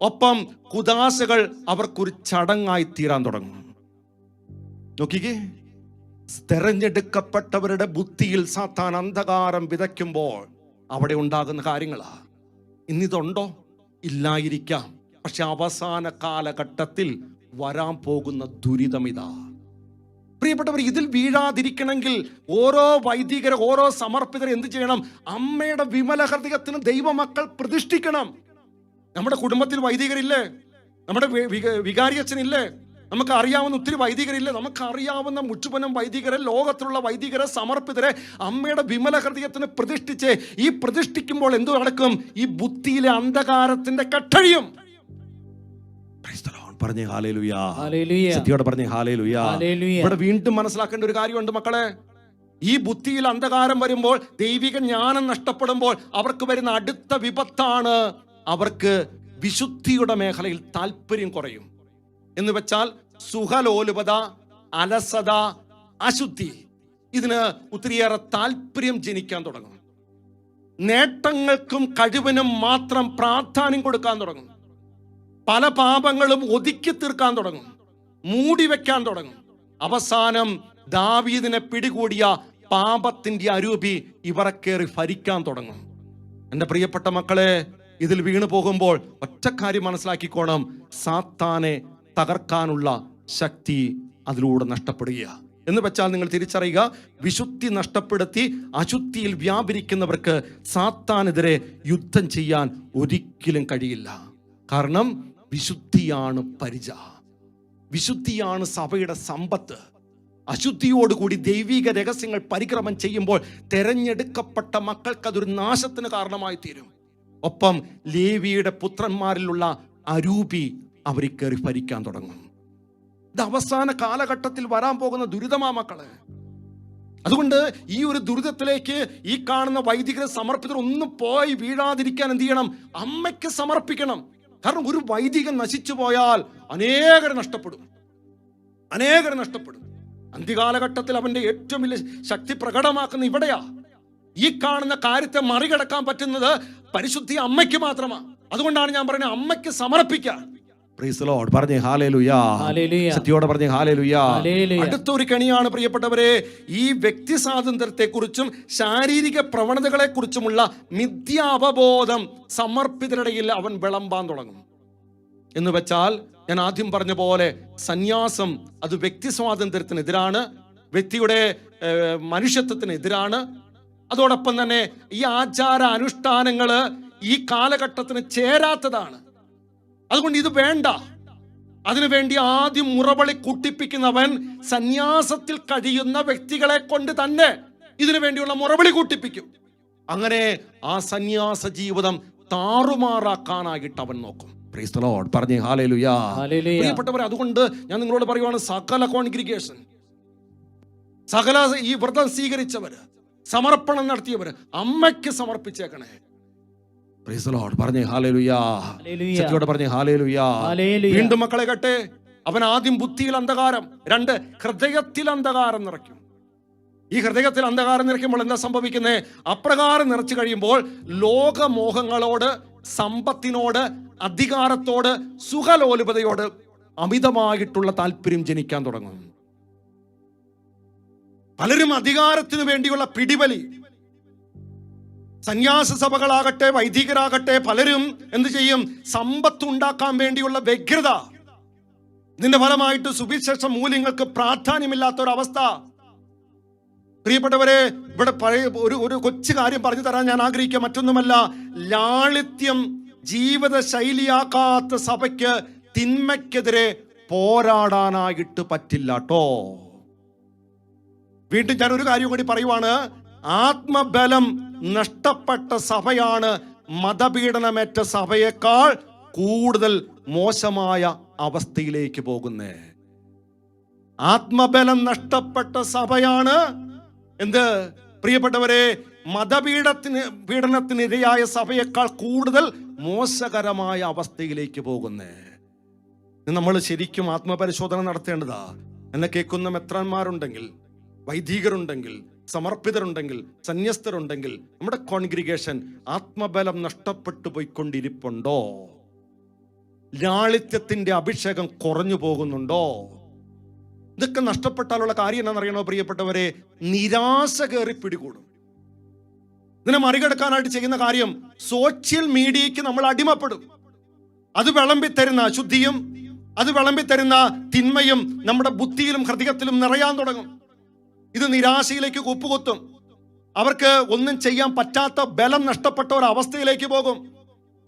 Speaker 1: ഒപ്പം കുദാശകൾ അവർക്കൊരു ചടങ്ങായി തീരാൻ തുടങ്ങും. നോക്കിക്കേ, തെരഞ്ഞെടുക്കപ്പെട്ടവരുടെ ബുദ്ധിയിൽ സാത്താൻ അന്ധകാരം വിതയ്ക്കുമ്പോൾ അവിടെ ഉണ്ടാകുന്ന കാര്യങ്ങളാ. ഇന്നിതുണ്ടോ? ഇല്ലായിരിക്കാം. പക്ഷെ അവസാന കാലഘട്ടത്തിൽ വരാൻ പോകുന്ന ദുരിതം ഇതാ. പ്രിയപ്പെട്ടവർ, ഇതിൽ വീഴാതിരിക്കണമെങ്കിൽ ഓരോ വൈദികരെ, ഓരോ സമർപ്പിതരെ എന്ത് ചെയ്യണം? അമ്മയുടെ വിമല ഹൃദയത്തിന് ദൈവമക്കൾ പ്രതിഷ്ഠിക്കണം. നമ്മുടെ കുടുംബത്തിൽ വൈദികരില്ലേ? നമ്മുടെ വികാരിയച്ഛനില്ലേ? നമുക്ക് അറിയാവുന്ന ഒത്തിരി വൈദികരില്ലേ? നമുക്ക് അറിയാവുന്ന മുഴുവനും വൈദികരെ, ലോകത്തിലുള്ള വൈദികരെ, സമർപ്പിതരെ അമ്മയുടെ വിമല ഹൃദയത്തിന് പ്രതിഷ്ഠിച്ച് ഈ പ്രതിഷ്ഠിക്കുമ്പോൾ എന്തു നടക്കും? ഈ ബുദ്ധിയിലെ അന്ധകാരത്തിന്റെ കെട്ടഴിയും. പറഞ്ഞേ ഹല്ലേലൂയ.
Speaker 2: ഹല്ലേലൂയ.
Speaker 1: ശക്തിയോടെ പറഞ്ഞേ ഹല്ലേലൂയ.
Speaker 2: ഹല്ലേലൂയ.
Speaker 1: ഇവിടെ വീണ്ടും മനസ്സിലാക്കേണ്ട ഒരു കാര്യമുണ്ട് മക്കളെ. ഈ ബുദ്ധിയിൽ അന്ധകാരം വരുമ്പോൾ, ദൈവിക ജ്ഞാനം നഷ്ടപ്പെടുമ്പോൾ അവർക്ക് വരുന്ന അടുത്ത വിപത്താണ്, അവർക്ക് വിശുദ്ധിയുടെ മേഖലയിൽ താല്പര്യം കുറയും. എന്ന് വെച്ചാൽ സുഖലോലുപത, അലസത, അശുദ്ധി, ഇതിന് ഒത്തിരിയേറെ താല്പര്യം ജനിക്കാൻ തുടങ്ങും. നേട്ടങ്ങൾക്കും കഴിവിനും മാത്രം പ്രാധാന്യം കൊടുക്കാൻ തുടങ്ങും. പല പാപങ്ങളും ഒതുക്കി തീർക്കാൻ തുടങ്ങും, മൂടി വെക്കാൻ തുടങ്ങും. അവസാനം ദാവീദിനെ പിടികൂടിയ പാപത്തിന്റെ അരൂപി ഇവരെ കയറി ഭരിക്കാൻ തുടങ്ങും. എൻ്റെ പ്രിയപ്പെട്ട മക്കളെ, ഇതിൽ വീണു പോകുമ്പോൾ ഒറ്റ കാര്യം മനസ്സിലാക്കിക്കോണം, സാത്താനെ തകർക്കാനുള്ള ശക്തി അതിലൂടെ നഷ്ടപ്പെടുക. എന്ന് വെച്ചാൽ നിങ്ങൾ തിരിച്ചറിയുക, വിശുദ്ധി നഷ്ടപ്പെടുത്തി അശുദ്ധിയിൽ വ്യാപരിക്കുന്നവർക്ക് സാത്താനെതിരെ യുദ്ധം ചെയ്യാൻ ഒരിക്കലും കഴിയില്ല. കാരണം വിശുദ്ധിയാണ് പരിച, വിശുദ്ധിയാണ് സഭയുടെ സമ്പത്ത്. അശുദ്ധിയോടുകൂടി ദൈവിക രഹസ്യങ്ങൾ പരിക്രമം ചെയ്യുമ്പോൾ തെരഞ്ഞെടുക്കപ്പെട്ട മക്കൾക്ക് അതൊരു നാശത്തിന് കാരണമായി തീരും. ഒപ്പം ലേവിയുടെ പുത്രന്മാരിലുള്ള അരൂപി അവരെ കയറി ഭരിക്കാൻ തുടങ്ങും. ഇത് അവസാന കാലഘട്ടത്തിൽ വരാൻ പോകുന്ന ദുരിതമാ മക്കളെ. അതുകൊണ്ട് ഈ ഒരു ദുരിതത്തിലേക്ക് ഈ കാണുന്ന വൈദികരെ സമർപ്പിതർ ഒന്നും പോയി വീഴാതിരിക്കാൻ എന്ത് ചെയ്യണം? അമ്മയ്ക്ക് സമർപ്പിക്കണം. കാരണം ഒരു വൈദികൻ നശിച്ചു പോയാൽ അനേകർ നഷ്ടപ്പെടും. അന്ത്യകാലഘട്ടത്തിൽ അവന്റെ ഏറ്റവും വലിയ ശക്തി പ്രകടമാക്കുന്ന ഇവിടെയാ. ഈ കാണുന്ന കാര്യത്തെ മറികടക്കാൻ പറ്റുന്നത് പരിശുദ്ധി അമ്മയ്ക്ക് മാത്രമാണ്. അതുകൊണ്ടാണ് ഞാൻ പറയുന്നത്, അമ്മയ്ക്ക് സമർപ്പിക്കാൻ. Price the lord. പറഞ്ഞേ ഹല്ലേലൂയ. സത്യോടെ പറഞ്ഞേ ഹല്ലേലൂയ. അടുത്തൊരു കെണിയാണ് പ്രിയപ്പെട്ടവരെ, ഈ വ്യക്തി സ്വാതന്ത്ര്യത്തെക്കുറിച്ചും ശാരീരിക പ്രവണതകളെക്കുറിച്ചുമുള്ള മിഥ്യാവബോധം സമർപ്പിതരിടയിൽ അവൻ വിളമ്പാൻ തുടങ്ങും. എന്ന് വെച്ചാൽ ഞാൻ ആദ്യം പറഞ്ഞ പോലെ സന്യാസം അത് വ്യക്തി സ്വാതന്ത്ര്യത്തിനെതിരാണ്, വ്യക്തിയുടെ മനുഷ്യത്വത്തിനെതിരാണ്. അതോടൊപ്പം തന്നെ ഈ ആചാര അനുഷ്ഠാനങ്ങള് ഈ കാലഘട്ടത്തിന് ചേരാത്തതാണ്. അതുകൊണ്ട് ഇത് വേണ്ട. അതിനുവേണ്ടി ആദ്യം മുറവിളി കൂട്ടിപ്പിക്കുന്നവൻ സന്യാസത്തിൽ കഴിയുന്ന വ്യക്തികളെ കൊണ്ട് തന്നെ ഇതിനു വേണ്ടിയുള്ള മുറവിളി കൂട്ടിപ്പിക്കും. അങ്ങനെ ആ സന്യാസ ജീവിതം താറുമാറാക്കാനായിട്ട് അവൻ നോക്കും. Price the lord. പറഞ്ഞേ ഹല്ലേലൂയ. പ്രിയപ്പെട്ടവരെ, അതുകൊണ്ട് ഞാൻ നിങ്ങളോട് പറയുവാണ്, സകല കോൺഗ്രിഗേഷൻ, സകല ഈ വ്രതം സ്വീകരിച്ചവര്, സമർപ്പണം നടത്തിയവര് അമ്മയ്ക്ക് സമർപ്പിച്ചേക്കണേ. Praise the lord. പറഞ്ഞേ ഹല്ലേലൂയ. ശക്തിയോടെ പറഞ്ഞേ ഹല്ലേലൂയ. വീണ്ടും മക്കളെ കേട്ടെ, അവൻ ആദ്യം ബുദ്ധിയിൽ അന്ധകാരം, 2 ഹൃദയത്തിൽ അന്ധകാരം നിറയ്ക്കും. ഈ ഹൃദയത്തിൽ അന്ധകാരം നിറയ്ക്കുമ്പോൾ എന്താ സംഭവിക്കുന്നത്? അപ്രകാരം നിറച്ചു കഴിയുമ്പോൾ ലോകമോഹങ്ങളോട്, സമ്പത്തിനോട്, അധികാരത്തോട്, സുഖലോലുപതയോട് അമിതമായിട്ടുള്ള താല്പര്യം ജനിക്കാൻ തുടങ്ങും. പലരും അധികാരത്തിന് വേണ്ടിയുള്ള പിടിവലി, സന്യാസ സഭകളാകട്ടെ വൈദികരാകട്ടെ പലരും എന്ത് ചെയ്യും? സമ്പത്തുണ്ടാക്കാൻ വേണ്ടിയുള്ള വ്യഗ്രത. ഇതിന്റെ ഫലമായിട്ട് സുവിശേഷ മൂല്യങ്ങൾക്ക് പ്രാധാന്യമില്ലാത്ത ഒരു അവസ്ഥ. പ്രിയപ്പെട്ടവരെ, ഇവിടെ ഒരു കൊച്ചു കാര്യം പറഞ്ഞു തരാൻ ഞാൻ ആഗ്രഹിക്കുക. മറ്റൊന്നുമല്ല, ലാളിത്യം ജീവിത ശൈലിയാക്കാത്ത സഭയ്ക്ക് തിന്മയ്ക്കെതിരെ പോരാടാനായിട്ട് പറ്റില്ല കേട്ടോ. വീണ്ടും ഞാൻ ഒരു കാര്യം കൂടി പറയുവാണ്. ആത്മബലം നഷ്ടപ്പെട്ട സഭയാണ് മതപീഡനമേറ്റ സഭയേക്കാൾ കൂടുതൽ മോശമായ അവസ്ഥയിലേക്ക് പോകുന്നത്. ആത്മബലം നഷ്ടപ്പെട്ട സഭയാണ് എന്ത് പ്രിയപ്പെട്ടവരെ? പീഡനത്തിനിരയായ സഭയേക്കാൾ കൂടുതൽ മോശകരമായ അവസ്ഥയിലേക്ക് പോകുന്നത്. നമ്മൾ ശരിക്കും ആത്മപരിശോധന നടത്തേണ്ടതാ. എന്നെ കേൾക്കുന്ന മെത്രാന്മാരുണ്ടെങ്കിൽ, വൈദികരുണ്ടെങ്കിൽ, സമർപ്പിതരുണ്ടെങ്കിൽ, സന്യസ്തരുണ്ടെങ്കിൽ, നമ്മുടെ കോൺഗ്രിഗേഷൻ ആത്മബലം നഷ്ടപ്പെട്ടു പോയിക്കൊണ്ടിരിപ്പുണ്ടോ? ലാളിത്യത്തിന്റെ അഭിഷേകം കുറഞ്ഞു പോകുന്നുണ്ടോ? ഇതൊക്കെ നഷ്ടപ്പെട്ടാലുള്ള കാര്യം എന്താണെന്നറിയണോ പ്രിയപ്പെട്ടവരെ? നിരാശ കയറി പിടികൂടും. ഇതിനെ മറികടക്കാനായിട്ട് ചെയ്യുന്ന കാര്യം, സോഷ്യൽ മീഡിയയ്ക്ക് നമ്മൾ അടിമപ്പെടും. അത് വിളമ്പിത്തരുന്ന അശുദ്ധിയും അത് വിളമ്പിത്തരുന്ന തിന്മയും നമ്മുടെ ബുദ്ധിയിലും ഹൃദയത്തിലും നിറയാൻ തുടങ്ങും. ഇത് നിരാശയിലേക്ക് കൂപ്പുകുത്തും. അവർക്ക് ഒന്നും ചെയ്യാൻ പറ്റാത്ത ബലം നഷ്ടപ്പെട്ട ഒരു അവസ്ഥയിലേക്ക് പോകും.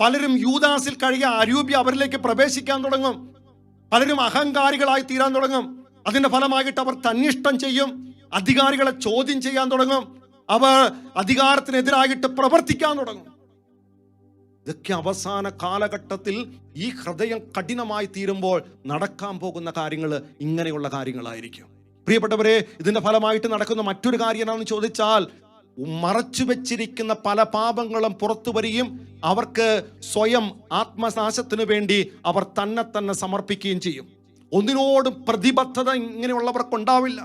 Speaker 1: പലരും യൂദാസിൽ കഴിയ അരൂപി അവരിലേക്ക് പ്രവേശിക്കാൻ തുടങ്ങും. പലരും അഹങ്കാരികളായി തീരാൻ തുടങ്ങും. അതിന്റെ ഫലമായിട്ട് അവർ തന്നിഷ്ടം ചെയ്യും. അധികാരികളെ ചോദ്യം ചെയ്യാൻ തുടങ്ങും. അവർ അധികാരത്തിനെതിരായിട്ട് പ്രവർത്തിക്കാൻ തുടങ്ങും. ഇതൊക്കെ അവസാന കാലഘട്ടത്തിൽ ഈ ഹൃദയം കഠിനമായി തീരുമ്പോൾ നടക്കാൻ പോകുന്ന കാര്യങ്ങൾ ഇങ്ങനെയുള്ള കാര്യങ്ങളായിരിക്കും. പ്രിയപ്പെട്ടവരെ, ഇതിന്റെ ഫലമായിട്ട് നടക്കുന്ന മറ്റൊരു കാര്യം എന്താണെന്ന് ചോദിച്ചാൽ, മറച്ചു വെച്ചിരിക്കുന്ന പല പാപങ്ങളും പുറത്തു വരികയും അവർക്ക് സ്വയം ആത്മനാശത്തിനു വേണ്ടി അവർ തന്നെ സമർപ്പിക്കുകയും ചെയ്യും. ഒന്നിനോടും പ്രതിബദ്ധത ഇങ്ങനെയുള്ളവർക്കുണ്ടാവില്ല.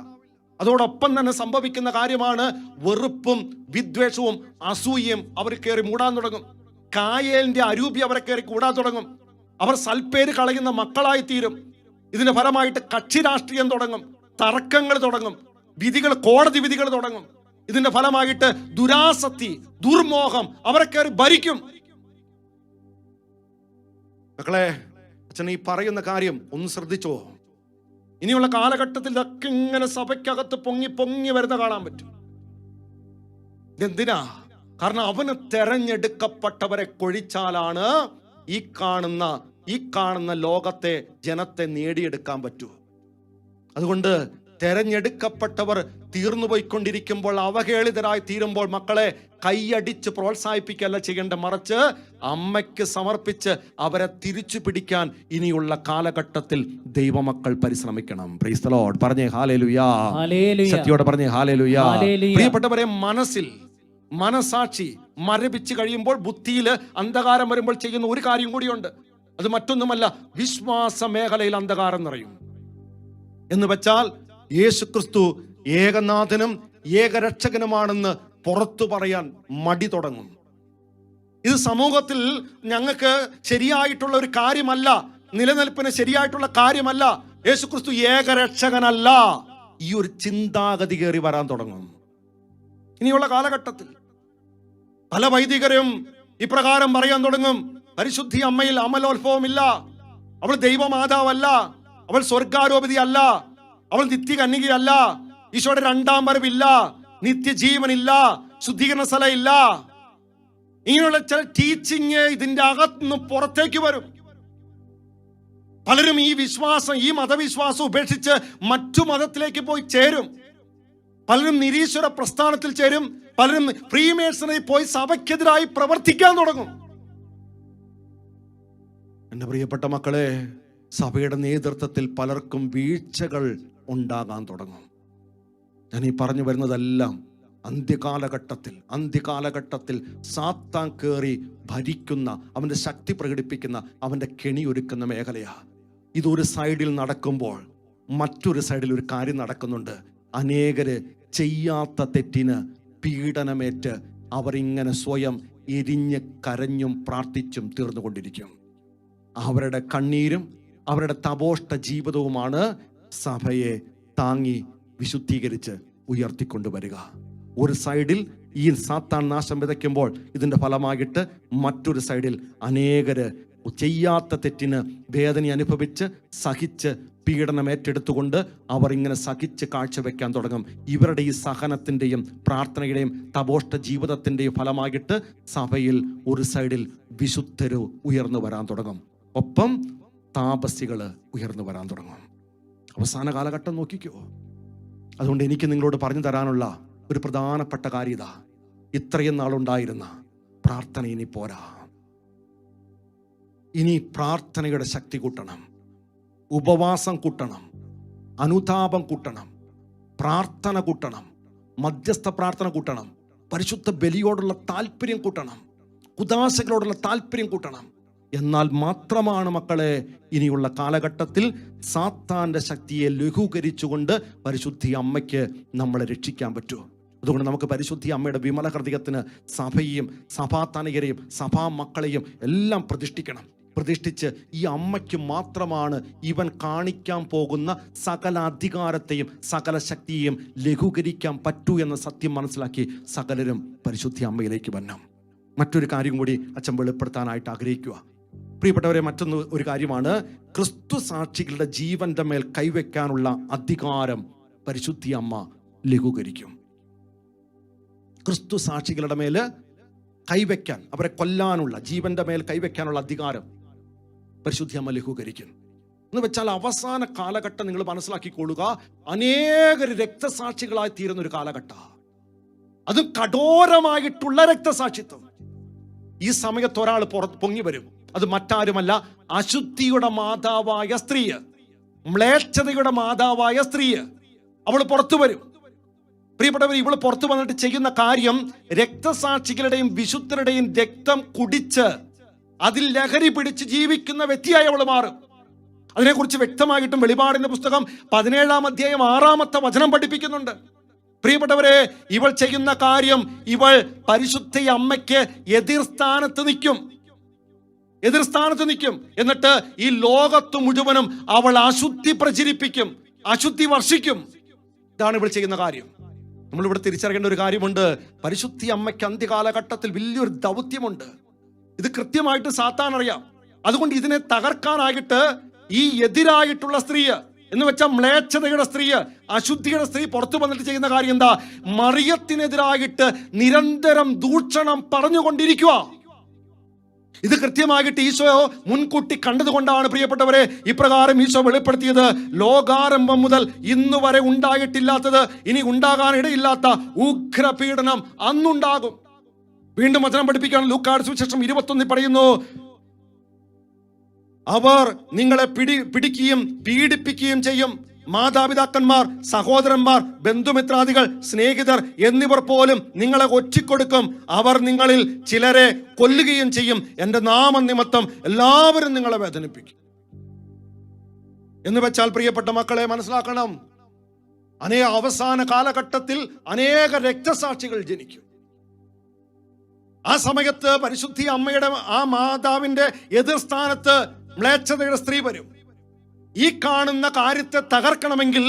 Speaker 1: അതോടൊപ്പം തന്നെ സംഭവിക്കുന്ന കാര്യമാണ് വെറുപ്പും വിദ്വേഷവും അസൂയയും അവർ കയറി മൂടാൻ തുടങ്ങും. കായേലിന്റെ അരൂപി അവരെ കയറി കൂടാൻ തുടങ്ങും. അവർ സൽപ്പേര് കളയുന്ന മക്കളായി തീരും. ഇതിന്റെ ഫലമായിട്ട് കക്ഷി രാഷ്ട്രീയം തുടങ്ങും, തർക്കങ്ങൾ തുടങ്ങും, കോടതി വിധികൾ തുടങ്ങും. ഇതിന്റെ ഫലമായിട്ട് ദുരാസക്തി, ദുർമോഹം അവരെ കയറി ഭരിക്കും. മക്കളെ, അച്ഛൻ ഈ പറയുന്ന കാര്യം ഒന്ന് ശ്രദ്ധിച്ചോ. ഇനിയുള്ള കാലഘട്ടത്തിൽ ഇതൊക്കെ ഇങ്ങനെ സഭയ്ക്കകത്ത് പൊങ്ങി വരുന്ന കാണാൻ പറ്റും. എന്തിനാ? കാരണം അവന് തെരഞ്ഞെടുക്കപ്പെട്ടവരെ കൊഴിച്ചാലാണ് ഈ കാണുന്ന ലോകത്തെ ജനത്തെ നേടിയെടുക്കാൻ പറ്റൂ. അതുകൊണ്ട് തെരഞ്ഞെടുക്കപ്പെട്ടവർ തീർന്നു പോയിക്കൊണ്ടിരിക്കുമ്പോൾ, അവഹേളിതരായി തീരുമ്പോൾ മക്കളെ കൈയടിച്ച് പ്രോത്സാഹിപ്പിക്കല്ല ചെയ്യേണ്ട, മറിച്ച് അമ്മയ്ക്ക് സമർപ്പിച്ച് അവരെ തിരിച്ചു പിടിക്കാൻ ഇനിയുള്ള കാലഘട്ടത്തിൽ ദൈവമക്കൾ പരിശ്രമിക്കണം. Price the lord. പറഞ്ഞേ ഹല്ലേലൂയ. ശക്തിയോടെ പറഞ്ഞേ ഹല്ലേലൂയ. പ്രിയപ്പെട്ടവരെ, മനസാക്ഷി മരവിച്ച് കഴിയുമ്പോൾ, ബുദ്ധിയിൽ അന്ധകാരം വരുമ്പോൾ ചെയ്യുന്ന ഒരു കാര്യം കൂടിയുണ്ട്. അത് മറ്റൊന്നുമല്ല, വിശ്വാസ മേഖലയിൽ അന്ധകാരം നിറയും. എന്ന് വെച്ചാൽ യേശുക്രിസ്തു ഏകനാഥനും ഏകരക്ഷകനുമാണെന്ന് പുറത്തു പറയാൻ മടി തുടങ്ങും. ഇത് സമൂഹത്തിൽ ഞങ്ങൾക്ക് ശരിയായിട്ടുള്ള ഒരു കാര്യമല്ല, നിലനിൽപ്പിന് ശരിയായിട്ടുള്ള കാര്യമല്ല, യേശുക്രിസ്തു ഏകരക്ഷകനല്ല, ഈ ഒരു ചിന്താഗതി കയറി വരാൻ തുടങ്ങും. ഇനിയുള്ള കാലഘട്ടത്തിൽ പല വൈദികരും ഇപ്രകാരം പറയാൻ തുടങ്ങും: പരിശുദ്ധി അമ്മയിൽ അമലോത്ഭവമില്ല, അവൾ ദൈവമാതാവല്ല, അവൾ സ്വർഗാരോപതി അല്ല, അവൾ നിത്യകന്യകയല്ല, ഈശോയുടെ രണ്ടാം വരവില്ല, നിത്യജീവനില്ല, ശുദ്ധീകരണ സ്ഥലം ഇല്ല. ഇങ്ങനെയുള്ള ചില ടീച്ചിങ് ഇതിന്റെ അകത്തുനിന്ന് പുറത്തേക്ക് വരും. പലരും ഈ മതവിശ്വാസം ഉപേക്ഷിച്ച് മറ്റു മതത്തിലേക്ക് പോയി ചേരും. പലരും നിരീശ്വര പ്രസ്ഥാനത്തിൽ ചേരും. പലരും ഫ്രീമേഴ്സണറി പോയി സഭയ്ക്കെതിരായി പ്രവർത്തിക്കാൻ തുടങ്ങും. എന്റെ പ്രിയപ്പെട്ട മക്കളെ, സഭയുടെ നേതൃത്വത്തിൽ പലർക്കും വീഴ്ചകൾ ഉണ്ടാകാൻ തുടങ്ങും. ഞാൻ ഈ പറഞ്ഞു വരുന്നതെല്ലാം അന്ത്യകാലഘട്ടത്തിൽ സാത്താൻ കയറി ഭരിക്കുന്ന, അവന്റെ ശക്തി പ്രകടിപ്പിക്കുന്ന, അവന്റെ കെണി ഒരുക്കുന്ന മേഖലയാ. ഇതൊരു സൈഡിൽ നടക്കുമ്പോൾ മറ്റൊരു സൈഡിൽ ഒരു കാര്യം നടക്കുന്നുണ്ട്. അനേകര് ചെയ്യാത്ത തെറ്റിന് പീഡനമേറ്റ് അവരിങ്ങനെ സ്വയം എരിഞ്ഞ് കരഞ്ഞും പ്രാർത്ഥിച്ചും തീർന്നുകൊണ്ടിരിക്കും. അവരുടെ കണ്ണീരും അവരുടെ തപോഷ്ട ജീവിതവുമാണ് സഭയെ താങ്ങി വിശുദ്ധീകരിച്ച് ഉയർത്തിക്കൊണ്ടുവരിക. ഒരു സൈഡിൽ ഈ സാത്താൻ നാശം വിതയ്ക്കുമ്പോൾ ഇതിൻ്റെ ഫലമായിട്ട് മറ്റൊരു സൈഡിൽ അനേകര് ചെയ്യാത്ത തെറ്റിന് വേദന അനുഭവിച്ച് സഹിച്ച് പീഡനം ഏറ്റെടുത്തുകൊണ്ട് അവർ ഇങ്ങനെ സഹിച്ച് കാഴ്ചവെക്കാൻ തുടങ്ങും. ഇവരുടെ ഈ സഹനത്തിൻ്റെയും പ്രാർത്ഥനയുടെയും തപോഷ്ട ജീവിതത്തിൻ്റെയും ഫലമായിട്ട് സഭയിൽ ഒരു സൈഡിൽ വിശുദ്ധര് ഉയർന്നു വരാൻ തുടങ്ങും, ഒപ്പം താപസികൾ ഉയർന്നു വരാൻ തുടങ്ങും. അവസാന കാലഘട്ടം നോക്കിക്കോ. അതുകൊണ്ട് എനിക്ക് നിങ്ങളോട് പറഞ്ഞു തരാനുള്ള ഒരു പ്രധാനപ്പെട്ട കാര്യത, ഇത്രയും നാളുണ്ടായിരുന്ന പ്രാർത്ഥന ഇനി പോരാ. ഇനി പ്രാർത്ഥനയുടെ ശക്തി കൂട്ടണം, ഉപവാസം കൂട്ടണം, അനുതാപം കൂട്ടണം, പ്രാർത്ഥന കൂട്ടണം, മധ്യസ്ഥ പ്രാർത്ഥന കൂട്ടണം, പരിശുദ്ധ ബലിയോടുള്ള താല്പര്യം കൂട്ടണം, കുദാശകളോടുള്ള താല്പര്യം കൂട്ടണം. എന്നാൽ മാത്രമാണ് മക്കളെ ഇനിയുള്ള കാലഘട്ടത്തിൽ സാത്താന്റെ ശക്തിയെ ലഘൂകരിച്ചുകൊണ്ട് പരിശുദ്ധി അമ്മയ്ക്ക് നമ്മളെ രക്ഷിക്കാൻ പറ്റൂ. അതുകൊണ്ട് നമുക്ക് പരിശുദ്ധി അമ്മയുടെ വിമല ഹൃദയത്തിന് സഭയെയും സഭാതനയരെയും സഭാ മക്കളെയും എല്ലാം പ്രതിഷ്ഠിച്ച് ഈ അമ്മയ്ക്ക് മാത്രമാണ് ഇവൻ കാണിക്കാൻ പോകുന്ന സകല അധികാരത്തെയും സകല ശക്തിയെയും ലഘൂകരിക്കാൻ പറ്റൂ എന്ന സത്യം മനസ്സിലാക്കി സകലരും പരിശുദ്ധി അമ്മയിലേക്ക് വരണം. മറ്റൊരു കാര്യം കൂടി അച്ഛൻ വെളിപ്പെടുത്താനായിട്ട് ആഗ്രഹിക്കുക. പ്രിയപ്പെട്ടവരെ, ഒരു കാര്യമാണ്, ക്രിസ്തു സാക്ഷികളുടെ ജീവന്റെ മേൽ കൈവയ്ക്കാനുള്ള അധികാരം പരിശുദ്ധി അമ്മ ലഘൂകരിക്കും. ക്രിസ്തു സാക്ഷികളുടെ മേൽ കൈവയ്ക്കാൻ, അവരെ കൊല്ലാനുള്ള, ജീവന്റെ മേൽ കൈവയ്ക്കാനുള്ള അധികാരം പരിശുദ്ധി അമ്മ ലഘൂകരിക്കും. എന്ന് വെച്ചാൽ അവസാന കാലഘട്ടം നിങ്ങൾ മനസ്സിലാക്കിക്കൊള്ളുക, അനേകർ രക്തസാക്ഷികളായി തീരുന്ന ഒരു കാലഘട്ടം, അതും കഠോരമായിട്ടുള്ള രക്തസാക്ഷിത്വം. ഈ സമയത്ത് ഒരാൾ പൊങ്ങി വരും. അത് മറ്റാരുമല്ല, അശുദ്ധിയുടെ മാതാവായ സ്ത്രീ, മ്ലേച്ഛതയുടെ മാതാവായ സ്ത്രീ. അവൾ പുറത്തു വരും. പ്രിയപ്പെട്ടവർ, ഇവൾ പുറത്തു വന്നിട്ട് ചെയ്യുന്ന കാര്യം, രക്തസാക്ഷികളുടെയും വിശുദ്ധരുടെയും രക്തം കുടിച്ച് അതിൽ ലഹരി പിടിച്ച് ജീവിക്കുന്ന വ്യക്തിയായി അവൾ മാറും. അതിനെക്കുറിച്ച് വ്യക്തമായിട്ടും വെളിപാടിന്റെ പുസ്തകം 17-ാം അധ്യായം 6-ാമത്തെ വചനം പഠിപ്പിക്കുന്നുണ്ട്. പ്രിയപ്പെട്ടവരെ, ഇവൾ ചെയ്യുന്ന കാര്യം, ഇവൾ പരിശുദ്ധ അമ്മയ്ക്ക് എതിർസ്ഥാനത്ത് നിൽക്കും. എന്നിട്ട് ഈ ലോകത്ത് മുഴുവനും അവൾ അശുദ്ധി പ്രചരിപ്പിക്കും, അശുദ്ധി വർഷിക്കും. ഇതാണ് ഇവൾ ചെയ്യുന്ന കാര്യം. നമ്മളിവിടെ തിരിച്ചറിയേണ്ട ഒരു കാര്യമുണ്ട്. പരിശുദ്ധി അമ്മയ്ക്ക് അന്ത്യകാലഘട്ടത്തിൽ വലിയൊരു ദൗത്യമുണ്ട്. ഇത് കൃത്യമായിട്ട് സാത്താൻ അറിയാം. അതുകൊണ്ട് ഇതിനെ തകർക്കാനായിട്ട് ഈ എതിരായിട്ടുള്ള സ്ത്രീ എന്ന് വെച്ചാൽ മ്ലേച്ഛതയുടെ സ്ത്രീ, അശുദ്ധിയുടെ സ്ത്രീ പുറത്തു വന്നിട്ട് ചെയ്യുന്ന കാര്യം എന്താ? മറിയത്തിനെതിരായിട്ട് നിരന്തരം ദൂഷണം പറഞ്ഞുകൊണ്ടിരിക്കുക. ഇത് കൃത്യമായിട്ട് ഈശോ മുൻകൂട്ടി കണ്ടതുകൊണ്ടാണ് പ്രിയപ്പെട്ടവരെ ഇപ്രകാരം ഈശോ വെളിപ്പെടുത്തിയത്. ലോകാരംഭം മുതൽ ഇന്ന് വരെ ഉണ്ടായിട്ടില്ലാത്തത്, ഇനി ഉണ്ടാകാനിടയില്ലാത്ത ഉഗ്രപീഡനം അന്നുണ്ടാകും. വീണ്ടും വചനം പഠിപ്പിക്കാൻ ലൂക്കായുടെ സുവിശേഷം 21 പറയുന്നു, അവർ നിങ്ങളെ പിടിക്കുകയും പീഡിപ്പിക്കുകയും ചെയ്യും. മാതാപിതാക്കന്മാർ, സഹോദരന്മാർ, ബന്ധുമിത്രാദികൾ, സ്നേഹിതർ എന്നിവർ പോലും നിങ്ങളെ ഒറ്റിക്കൊടുക്കും. അവർ നിങ്ങളിൽ ചിലരെ കൊല്ലുകയും ചെയ്യും. എൻ്റെ നാമനിമിത്തം എല്ലാവരും നിങ്ങളെ വേദനിപ്പിക്കും. എന്ന് വെച്ചാൽ പ്രിയപ്പെട്ട മക്കളെ മനസ്സിലാക്കണം, അവസാന കാലഘട്ടത്തിൽ അനേക രക്തസാക്ഷികൾ ജനിക്കും. ആ സമയത്ത് പരിശുദ്ധി അമ്മയുടെ, ആ മാതാവിന്റെ എതിർസ്ഥാനത്ത് മ്ലേച്ഛതയുടെ സ്ത്രീ വരും. ഈ കാണുന്ന കാര്യത്തെ തകർക്കണമെങ്കിൽ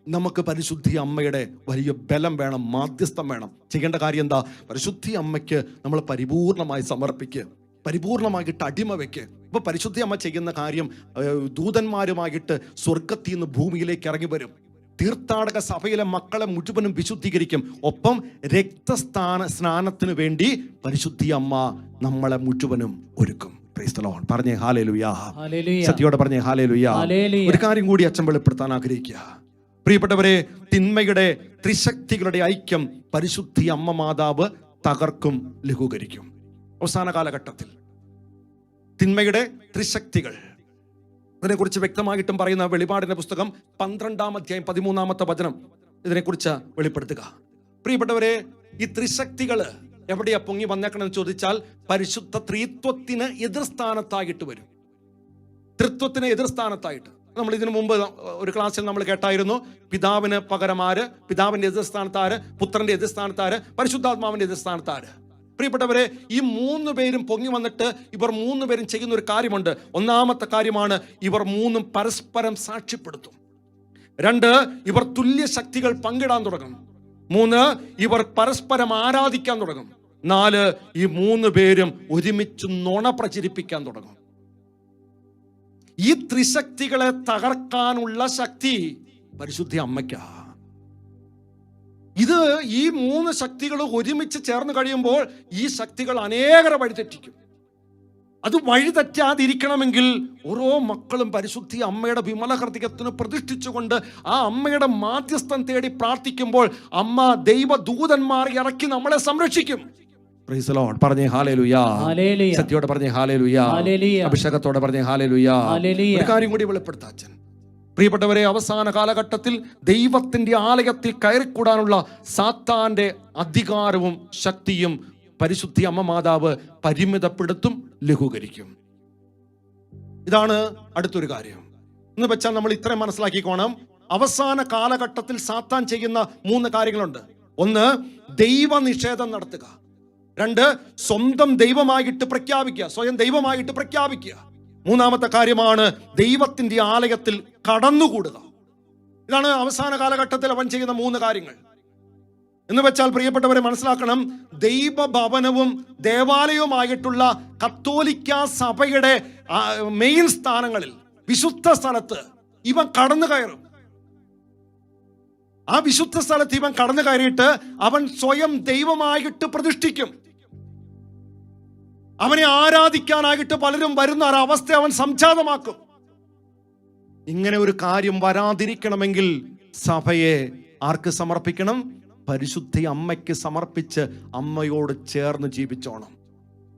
Speaker 1: നമുക്ക് പരിശുദ്ധി അമ്മയുടെ വലിയ ബലം വേണം, മാധ്യസ്ഥം വേണം. ചെയ്യേണ്ട കാര്യം എന്താ? പരിശുദ്ധി അമ്മയ്ക്ക് നമ്മൾ പരിപൂർണമായി സമർപ്പിക്കുക, പരിപൂർണമായിട്ട് അടിമ വെക്ക്. ഇപ്പൊ പരിശുദ്ധി അമ്മ ചെയ്യുന്ന കാര്യം, ദൂതന്മാരുമായിട്ട് സ്വർഗത്തിൽ നിന്ന് ഭൂമിയിലേക്ക് ഇറങ്ങി വരും. തീർത്ഥാടക സഭയിലെ മക്കളെ മുഴുവനും വിശുദ്ധീകരിക്കും. ഒപ്പം സ്നാനത്തിന് വേണ്ടി പരിശുദ്ധി അമ്മ നമ്മളെ മുഴുവനും ഒരുക്കും. പറഞ്ഞേ ഹല്ലേലൂയ. സത്യോടെ പറഞ്ഞേ ഹല്ലേലൂയ. ഒരു കാര്യം കൂടി അച്ഛൻ വെളിപ്പെടുത്താൻ ആഗ്രഹിക്കുക. പ്രിയപ്പെട്ടവരെ, തിന്മയുടെ ത്രിശക്തികളുടെ ഐക്യം പരിശുദ്ധി അമ്മ മാതാവ് തകർക്കും, ലഘൂകരിക്കും. അവസാന കാലഘട്ടത്തിൽ തിന്മയുടെ ത്രിശക്തികൾ, ഇതിനെക്കുറിച്ച് വ്യക്തമായിട്ടും പറയുന്ന വെളിപാടിന്റെ പുസ്തകം 12-ാം അധ്യായം 13-ാമത്തെ വചനം ഇതിനെക്കുറിച്ച് വെളിപ്പെടുത്തുക. പ്രിയപ്പെട്ടവരെ, ഈ ത്രിശക്തികള് എവിടെയാ പൊങ്ങി വന്നേക്കണമെന്ന് ചോദിച്ചാൽ പരിശുദ്ധ ത്രിത്വത്തിന് എതിർസ്ഥാനത്തായിട്ട് വരും. ത്രിത്വത്തിന് എതിർസ്ഥാനത്തായിട്ട് നമ്മൾ ഇതിനു മുമ്പ് ഒരു ക്ലാസ്സിൽ നമ്മൾ കേട്ടായിരുന്നു. പിതാവിന് പകരമാര്, പിതാവിന്റെ എതിർസ്ഥാനത്താര്, പുത്രന്റെ എതിർസ്ഥാനത്താര്, പരിശുദ്ധാത്മാവിന്റെ എതിർസ്ഥാനത്താര്. പ്രിയപ്പെട്ടവരെ, ഈ 3 പേരും പൊങ്ങി വന്നിട്ട് ഇവർ 3 പേരും ചെയ്യുന്ന ഒരു കാര്യമുണ്ട്. ഒന്നാമത്തെ കാര്യമാണ്, ഇവർ 3 പരസ്പരം സാക്ഷ്യപ്പെടുത്തും. 2, ഇവർ തുല്യ ശക്തികൾ പങ്കിടാൻ തുടങ്ങും. 3, ഇവർ പരസ്പരം ആരാധിക്കാൻ തുടങ്ങും. 4, ഈ 3 പേരും ഒരുമിച്ച് നുണ പ്രചരിപ്പിക്കാൻ തുടങ്ങും. ഈ ത്രിശക്തികളെ തകർക്കാനുള്ള ശക്തി പരിശുദ്ധി അമ്മയ്ക്കാ. ഇത് ഈ 3 ശക്തികൾ ഒരുമിച്ച് ചേർന്ന് കഴിയുമ്പോൾ ഈ ശക്തികൾ അനേകരെ വഴിതെറ്റിക്കും. അത് വഴിതെറ്റാതിരിക്കണമെങ്കിൽ ഓരോ മക്കളും പരിശുദ്ധി അമ്മയുടെ വിമല ഹൃദയത്തിന് പ്രതിഷ്ഠിച്ചുകൊണ്ട് ആ അമ്മയുടെ മാധ്യസ്ഥം തേടി പ്രാർത്ഥിക്കുമ്പോൾ അമ്മ ദൈവദൂതന്മാരെ ഇറക്കി നമ്മളെ സംരക്ഷിക്കും. Price the lord. പറഞ്ഞേ ഹല്ലേലൂയ. സത്യോടെ പറഞ്ഞേ ഹല്ലേലൂയ. അഭിഷേകത്തോടെ പറഞ്ഞേ ഹല്ലേലൂയ. ഒരു കാര്യം കൂടി വെളിപ്പെടുത്താം അച്ഛൻ. പ്രിയപ്പെട്ടവരെ, അവസാന കാലഘട്ടത്തിൽ ദൈവത്തിന്റെ ആലയത്തിൽ കയറിക്കൂടാനുള്ള സാത്താന്റെ അധികാരവും ശക്തിയും പരിശുദ്ധി അമ്മ മാതാവ് പരിമിതപ്പെടുത്തും, ലഘൂകരിക്കും. ഇതാണ് അടുത്തൊരു കാര്യം. എന്ന് വെച്ചാൽ നമ്മൾ ഇത്രയും മനസ്സിലാക്കിക്കോണം. അവസാന കാലഘട്ടത്തിൽ സാത്താൻ ചെയ്യുന്ന 3 കാര്യങ്ങളുണ്ട്. 1, ദൈവനിഷേധം നടത്തുക. 2, സ്വന്തം ദൈവമായിട്ട് പ്രഖ്യാപിക്കുക, സ്വയം ദൈവമായിട്ട് പ്രഖ്യാപിക്കുക. 3-ാമത്തെ കാര്യമാണ് ദൈവത്തിന്റെ ആലയത്തിൽ കടന്നുകൂടുക. ഇതാണ് അവസാന കാലഘട്ടത്തിൽ അവൻ ചെയ്യുന്ന 3 കാര്യങ്ങൾ. എന്ന് വെച്ചാൽ പ്രിയപ്പെട്ടവരെ മനസ്സിലാക്കണം, ദൈവഭവനവും ദേവാലയവുമായിട്ടുള്ള കത്തോലിക്ക സഭയുടെ മെയിൻ സ്ഥാനങ്ങളിൽ, വിശുദ്ധ സ്ഥലത്ത് ഇവൻ കടന്നു കയറും. ആ വിശുദ്ധ സ്ഥലത്ത് ഇവൻ കടന്നു കയറിയിട്ട് അവൻ സ്വയം ദൈവമായിട്ട് പ്രതിഷ്ഠിക്കും. അവനെ ആരാധിക്കാനായിട്ട് പലരും വരുന്ന ഒരവസ്ഥ അവൻ സംജാതമാക്കും. ഇങ്ങനെ ഒരു കാര്യം വരാതിരിക്കണമെങ്കിൽ സഭയെ ആർക്ക് സമർപ്പിക്കണം? പരിശുദ്ധി അമ്മയ്ക്ക് സമർപ്പിച്ച് അമ്മയോട് ചേർന്ന് ജീവിച്ചോണം.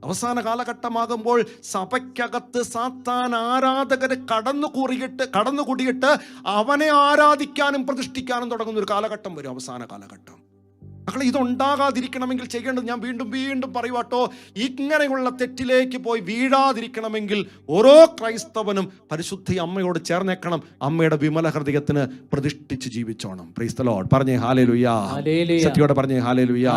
Speaker 1: അവസാന കാലഘട്ടമാകുമ്പോൾ സഭയ്ക്കകത്ത് സാത്താൻ ആരാധകരെ കടന്നുകൂടിയിട്ട് അവനെ ആരാധിക്കാനും പ്രതിഷ്ഠിക്കാനും തുടങ്ങുന്ന ഒരു കാലഘട്ടം വരും, അവസാന കാലഘട്ടം. മക്കളെ, ഇതുണ്ടാകാതിരിക്കണമെങ്കിൽ ചെയ്യേണ്ടത്, ഞാൻ വീണ്ടും വീണ്ടും പറയുവാട്ടോ, ഇങ്ങനെയുള്ള തെറ്റിലേക്ക് പോയി വീഴാതിരിക്കണമെങ്കിൽ ഓരോ ക്രൈസ്തവനും പരിശുദ്ധ അമ്മയോട് ചേർന്നേക്കണം. അമ്മയുടെ വിമല ഹൃദയത്തിന് പ്രതിഷ്ഠിച്ച് ജീവിച്ചോണം. Praise the lord. പറഞ്ഞേ ഹല്ലേലൂയ. സത്യയോടെ പറഞ്ഞേ ഹല്ലേലൂയ.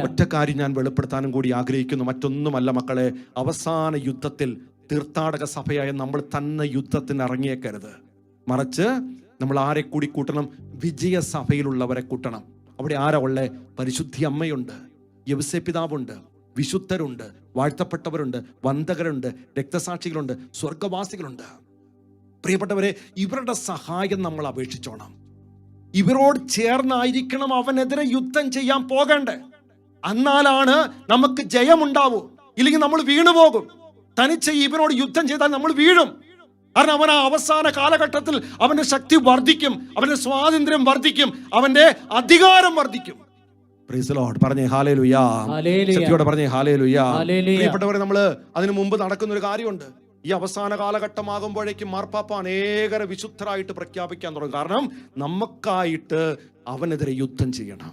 Speaker 1: ഒറ്റ കാര്യം ഞാൻ വെളിപ്പെടുത്താനും കൂടി ആഗ്രഹിക്കുന്നു. മറ്റൊന്നുമല്ല മക്കളെ, അവസാന യുദ്ധത്തിൽ തീർത്ഥാടക സഭയായ നമ്മൾ തന്നെ യുദ്ധത്തിന് ഇറങ്ങിയേക്കരുത്. മറിച്ച് നമ്മൾ ആരെ കൂടി കൂട്ടണം? വിജയസഭയിലുള്ളവരെ കൂട്ടണം. അവിടെ ആരാ ഉള്ളേ? പരിശുദ്ധി അമ്മയുണ്ട്, യവസേ പിതാവുണ്ട്, വിശുദ്ധരുണ്ട്, വാഴ്ത്തപ്പെട്ടവരുണ്ട്, വന്ദകരുണ്ട്, രക്തസാക്ഷികളുണ്ട്, സ്വർഗവാസികളുണ്ട്. പ്രിയപ്പെട്ടവരെ, ഇവരുടെ സഹായം നമ്മൾ അപേക്ഷിച്ചോണം. ഇവരോട് ചേർന്നായിരിക്കണം അവനെതിരെ യുദ്ധം ചെയ്യാൻ പോകണ്ടേ. എന്നാലാണ് നമുക്ക് ജയമുണ്ടാവൂ. ഇല്ലെങ്കിൽ നമ്മൾ വീണുപോകും. തനിച്ച് ഇവനോട് യുദ്ധം ചെയ്താൽ നമ്മൾ വീഴും. കാരണം അവൻ ആ അവസാന കാലഘട്ടത്തിൽ അവന്റെ ശക്തി വർദ്ധിക്കും, അവന്റെ സ്വാതന്ത്ര്യം വർദ്ധിക്കും, അവന്റെ അധികാരം വർദ്ധിക്കും. Price the lord. പറഞ്ഞേ ഹല്ലേലൂയ. ശക്തിയോടെ പറഞ്ഞേ ഹല്ലേലൂയ. പ്രിയപ്പെട്ടവരെ, നമ്മൾ അതിനു മുമ്പ് നടക്കുന്ന ഒരു കാര്യമുണ്ട്. ഈ അവസാന കാലഘട്ടമാകുമ്പോഴേക്കും മാർപ്പാപ്പ അനേകരെ വിശുദ്ധരായിട്ട് പ്രഖ്യാപിക്കാൻ തുടങ്ങും. കാരണം നമുക്കായിട്ട് അവനെതിരെ യുദ്ധം ചെയ്യണം.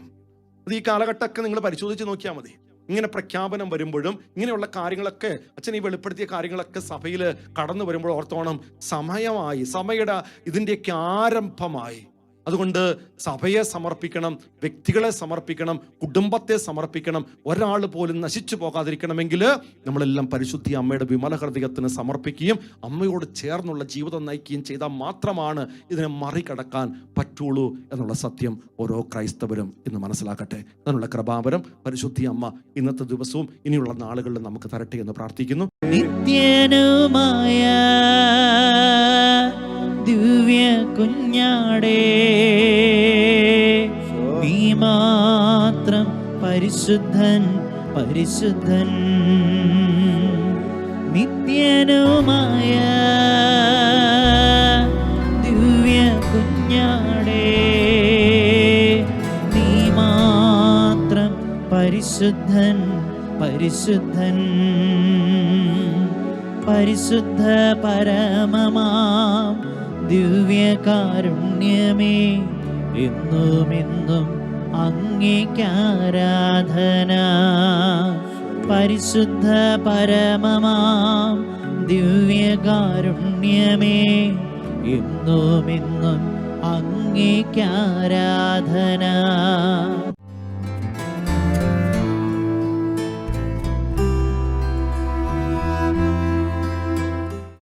Speaker 1: അത് ഈ കാലഘട്ടമൊക്കെ നിങ്ങൾ പരിശോധിച്ച് നോക്കിയാൽ മതി. ഇങ്ങനെ പ്രഖ്യാപനം വരുമ്പോഴും ഇങ്ങനെയുള്ള കാര്യങ്ങളൊക്കെ, അച്ഛൻ ഈ വെളിപ്പെടുത്തിയ കാര്യങ്ങളൊക്കെ സഭയിൽ കടന്നു വരുമ്പോൾ ഓർത്തോണം, സമയമായി, സഭയുടെ ഇതിൻ്റെയൊക്കെ ആരംഭമായി. അതുകൊണ്ട് സഭയെ സമർപ്പിക്കണം, വ്യക്തികളെ സമർപ്പിക്കണം, കുടുംബത്തെ സമർപ്പിക്കണം. ഒരാൾ പോലും നശിച്ചു പോകാതിരിക്കണമെങ്കിൽ നമ്മളെല്ലാം പരിശുദ്ധി അമ്മയുടെ വിമല ഹൃദയത്തിന് സമർപ്പിക്കുകയും അമ്മയോട് ചേർന്നുള്ള ജീവിതം നയിക്കുകയും ചെയ്താൽ മാത്രമാണ് ഇതിനെ മറികടക്കാൻ പറ്റുള്ളൂ എന്നുള്ള സത്യം ഓരോ ക്രൈസ്തവരും ഇന്ന് മനസ്സിലാക്കട്ടെ. അതിനുള്ള കൃപാവരം പരിശുദ്ധി അമ്മ ഇന്നത്തെ ദിവസവും ഇനിയുള്ള നാളുകളിൽ നമുക്ക് തരട്ടെ എന്ന് പ്രാർത്ഥിക്കുന്നു.
Speaker 2: നിത്യനുമായ ദിവ്യ കുഞ്ഞാടേ, നീ മാത്രം പരിശുദ്ധൻ പരിശുദ്ധൻ. നിത്യനുമായ ദിവ്യ കുഞ്ഞാടേ, നീ മാത്രം പരിശുദ്ധൻ പരിശുദ്ധൻ. പരിശുദ്ധ പരമമാം ദിവ്യകാരുണ്യമേ, എന്നുമെന്നും അങ്ങേക്കാരാധന. പരിശുദ്ധ പരമമാം ദിവ്യകാരുണ്യമേ, എന്നുമെന്നും അങ്ങേക്കാരാധന.